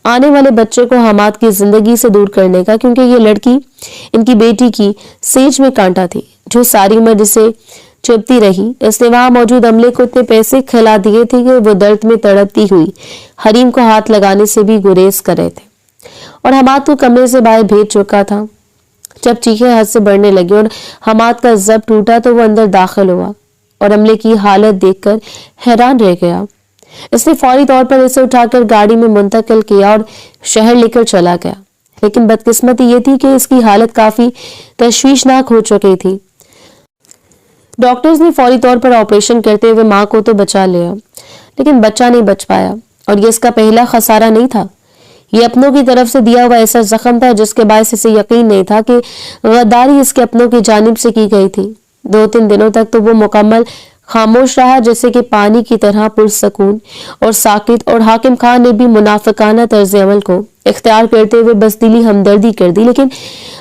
आने वाले बच्चे को हमाद की जिंदगी से दूर करने का, क्योंकि ये लड़की इनकी बेटी की सेज में कांटा थी जो सारी उम्र इसे चुभती रही। इसने वहां मौजूद अमले को इतने पैसे खिला दिए थे कि वो दर्द में तड़पती हुई हरीम को हाथ लगाने से भी गुरेज कर रहे थे और हमाद को कमरे से बाहर भेज चुका था। जब चीखें हद से बढ़ने लगी और हमाद का जब टूटा तो वो अंदर दाखिल हुआ और अमले की हालत देखकर हैरान रह गया। इसने फौरी तौर पर इसे उठाकर गाड़ी में मुंतकिल किया और शहर लेकर चला गया, लेकिन बदकिस्मती ये थी कि इसकी हालत काफी तशवीशनाक हो चुकी थी। डॉक्टर्स ने फौरी तौर पर ऑपरेशन करते हुए मां को तो बचा लिया, लेकिन बच्चा नहीं बच पाया। और ये इसका पहला खसारा नहीं था, ये अपनों की तरफ से दिया हुआ ऐसा जख्म था जिसके बायस इसे यकीन नहीं था कि गद्दारी इसके अपनों की जानिब से की गई थी। 2-3 दिनों तक तो वो मुकम्मल खामोश रहा, जैसे कि पानी की तरह पुरसकून और साकित। और हाकिम खान ने भी मुनाफिकाना तर्ज अमल को इख्तियार करते हुए बसदिली हमदर्दी कर दी, लेकिन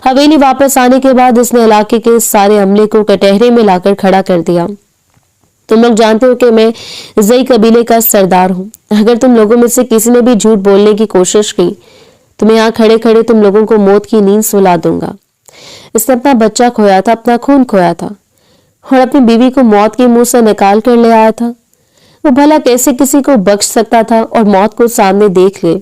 हवेली वापस आने के बाद इसने इलाके के सारे अमले को कटहरे में लाकर खड़ा कर दिया। तुम लोग जानते हो कि मैं जई कबीले का सरदार हूँ। अगर तुम लोगों में से किसी ने भी झूठ बोलने की कोशिश की तो मैं यहाँ खड़े खड़े तुम लोगों को मौत की नींद सुला दूंगा। इसने अपना बच्चा खोया था, अपना खून खोया था और अपनी बीवी को मौत के मुंह से निकाल कर ले आया था। वो भला कैसे किसी को बख्श सकता था और मौत को सामने देख ले।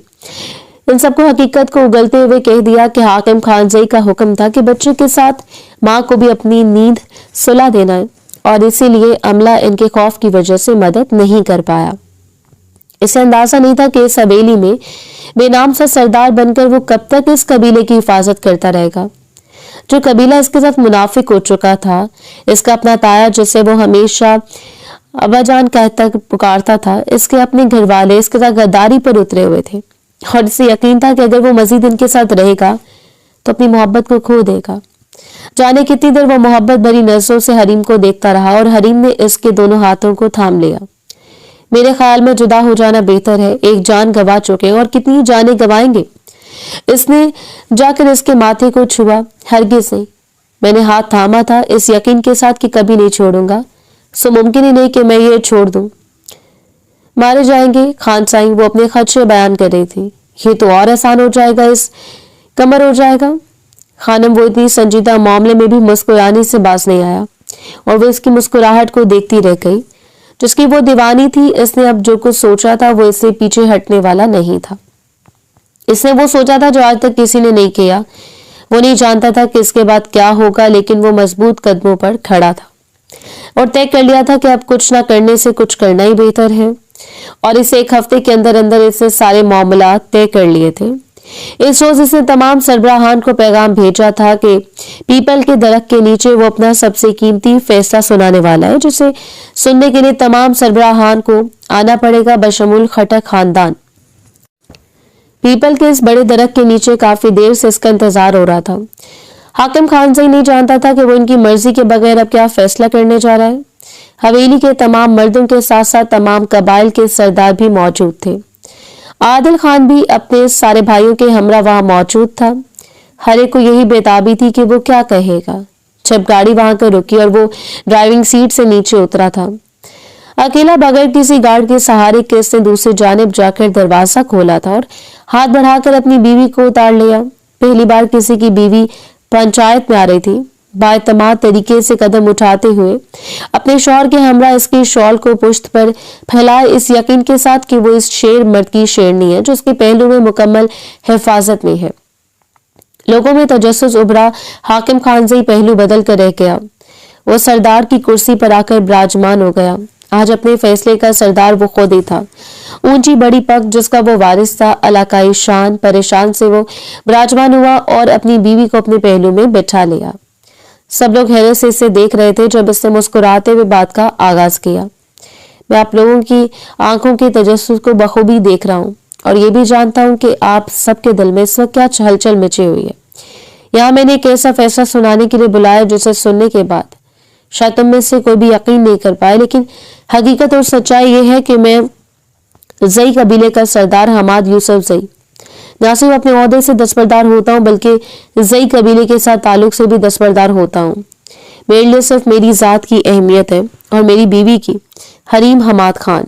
इन सबको हकीकत को उगलते हुए कह दिया कि हाकिम खानजई का हुक्म था कि बच्चे के साथ माँ को भी अपनी नींद सुला देना है और इसीलिए अमला इनके खौफ की वजह से मदद नहीं कर पाया। इसे अंदाजा नहीं था कि इस हवेली में बेनाम सा सरदार बनकर वो कब तक इस कबीले की हिफाजत करता रहेगा। जो कबीला इसके साथ मुनाफिक हो चुका था, इसका अपना ताया जिसे वो हमेशा अब्बाजान कहता पुकारता था, इसके अपने घर वाले इसके साथ गद्दारी पर उतरे हुए थे और इसे यकीन था कि अगर वो मजीद इनके साथ रहेगा तो अपनी मोहब्बत को खो देगा। जाने कितनी देर वो मोहब्बत भरी नजरों से हरीम को देखता रहा और हरीम ने इसके दोनों हाथों को थाम लिया। मेरे ख्याल में जुदा हो जाना बेहतर है, एक जान गवा चुके और कितनी जानें गवाएंगे। इसने जाकर इसके माथे को छुआ। हरगिज़ नहीं, मैंने हाथ थामा था इस यकीन के साथ कि कभी नहीं छोड़ूंगा। सो मुमकिन ही नहीं कि मैं ये छोड़ दूं। मारे जाएंगे खान साईं, वो अपने खदशे बयान कर रही थी। ये तो और आसान हो जाएगा, इस कमर हो जाएगा। खानम वो इतनी संजीदा मामले में भी मुस्कुराने से बाज नहीं आया और वो इसकी मुस्कुराहट को देखती रह गई जिसकी वो दीवानी थी। इसने अब जो कुछ सोचा था वो इससे पीछे हटने वाला नहीं था। इसने वो सोचा था जो आज तक किसी ने नहीं किया। وہ نہیں جانتا تھا کہ اس کے بعد کیا ہوگا، لیکن وہ مضبوط قدموں پر کھڑا تھا اور طے کر لیا تھا کہ اب کچھ نہ کرنے سے کچھ کرنا ہی بہتر ہے، اور اسے ایک ہفتے کے اندر اندر اسے سارے معاملات طے کر لیے تھے۔ اس روز اس نے تمام سربراہان کو پیغام بھیجا تھا کہ پیپل کے درخت کے نیچے وہ اپنا سب سے قیمتی فیصلہ سنانے والا ہے، جسے سننے کے لیے تمام سربراہان کو آنا پڑے گا، بشمول خٹک خاندان۔ پیپل کے اس بڑے درخت کے نیچے کافی دیر سے اس کا انتظار ہو رہا تھا۔ حاکم خانزئی نہیں جانتا تھا کہ وہ ان کی مرضی کے بغیر اب کیا فیصلہ کرنے جا رہا ہے۔ حویلی کے تمام مردوں کے ساتھ ساتھ تمام قبائل کے سردار بھی موجود تھے۔ عادل خان بھی اپنے سارے بھائیوں کے ہمراہ وہاں موجود تھا۔ ہر ایک کو یہی بےتابی تھی کہ وہ کیا کہے گا۔ جب گاڑی وہاں کر رکی اور وہ ڈرائیونگ سیٹ سے نیچے اترا تھا، اکیلا بغیر کسی گارڈ کے سہارے کے اس نے دوسری جانب جا کر دروازہ کھولا تھا اور ہاتھ بڑھا کر اپنی بیوی کو اتار لیا۔ پہلی بار کسی کی بیوی پنچایت میں آ رہی تھی۔ بااعتماد طریقے سے قدم اٹھاتے ہوئے اپنے شوہر کے ہمراہ اس کی شال کو پشت پر پھیلائے، اس یقین کے ساتھ کہ وہ اس شیر مرد کی شیرنی ہے جو اس کے پہلو میں مکمل حفاظت میں ہے۔ لوگوں میں تجسس ابھرا۔ حاکم خانزئی پہلو بدل کر رہ گیا۔ وہ سردار کی کرسی پر آ کر براجمان ہو گیا۔ آج اپنے فیصلے کا سردار وہ خود ہی تھا۔ اونچی بڑی پگ جس کا وہ وارث تھا، علاقائی شان، پریشان سے وہ براجمان ہوا اور اپنی بیوی کو اپنے پہلو میں بٹھا لیا۔ سب لوگ حیرت سے اسے دیکھ رہے تھے جب اس نے مسکراتے ہوئے بات کا آغاز کیا۔ میں آپ لوگوں کی آنکھوں کے تجسس کو بخوبی دیکھ رہا ہوں اور یہ بھی جانتا ہوں کہ آپ سب کے دل میں اس وقت کیا ہلچل مچی ہوئی ہے۔ یہاں میں نے ایک ایسا فیصلہ سنانے کے لیے بلایا جسے سننے کے بعد شاید تم میں سے کوئی بھی یقین نہیں کر پائے، لیکن حقیقت اور سچائی یہ ہے کہ میں زئی قبیلے کا سردار حماد یوسف زئی نہ صرف اپنے عہدے سے دستبردار ہوتا ہوں بلکہ زئی قبیلے کے ساتھ تعلق سے بھی دستبردار ہوتا ہوں۔ میرے لیے صرف میری ذات کی اہمیت ہے اور میری بیوی کی، حریم حماد خان۔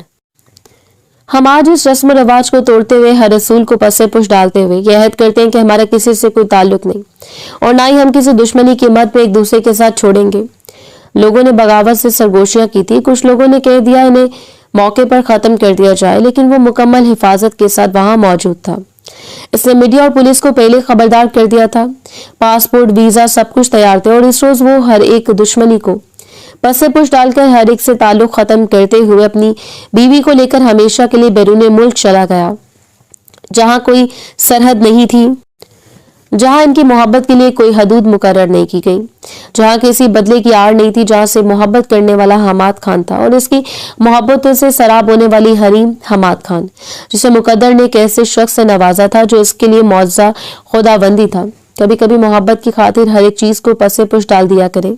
ہم آج اس رسم و رواج کو توڑتے ہوئے، ہر رسول کو پسے پش ڈالتے ہوئے یہ عہد کرتے ہیں کہ ہمارا کسی سے کوئی تعلق نہیں اور نہ ہی ہم کسی دشمنی کی مد میں ایک دوسرے کے ساتھ چھوڑیں گے۔ لوگوں نے بغاوت سے سرگوشیاں کی تھی، کچھ لوگوں نے کہہ دیا انہیں موقع پر ختم کر دیا جائے، لیکن وہ مکمل حفاظت کے ساتھ وہاں موجود تھا۔ اس نے میڈیا اور پولیس کو پہلے خبردار کر دیا تھا۔ پاسپورٹ، ویزا سب کچھ تیار تھے اور اس روز وہ ہر ایک دشمنی کو پسے پش ڈال کر ہر ایک سے تعلق ختم کرتے ہوئے اپنی بیوی کو لے کر ہمیشہ کے لیے بیرون ملک چلا گیا، جہاں کوئی سرحد نہیں تھی، جہاں ان کی محبت کے لیے کوئی حدود مقرر نہیں کی گئی، جہاں کسی بدلے کی آڑ نہیں تھی، جہاں سے محبت کرنے والا حماد خان تھا اور اس کی محبتوں سے سراب ہونے والی حریم حماد خان، جسے مقدر نے ایک ایسے شخص سے نوازا تھا جو اس کے لیے معجزہ خداوندی تھا۔ کبھی کبھی محبت کی خاطر ہر ایک چیز کو پسے پش ڈال دیا کرے۔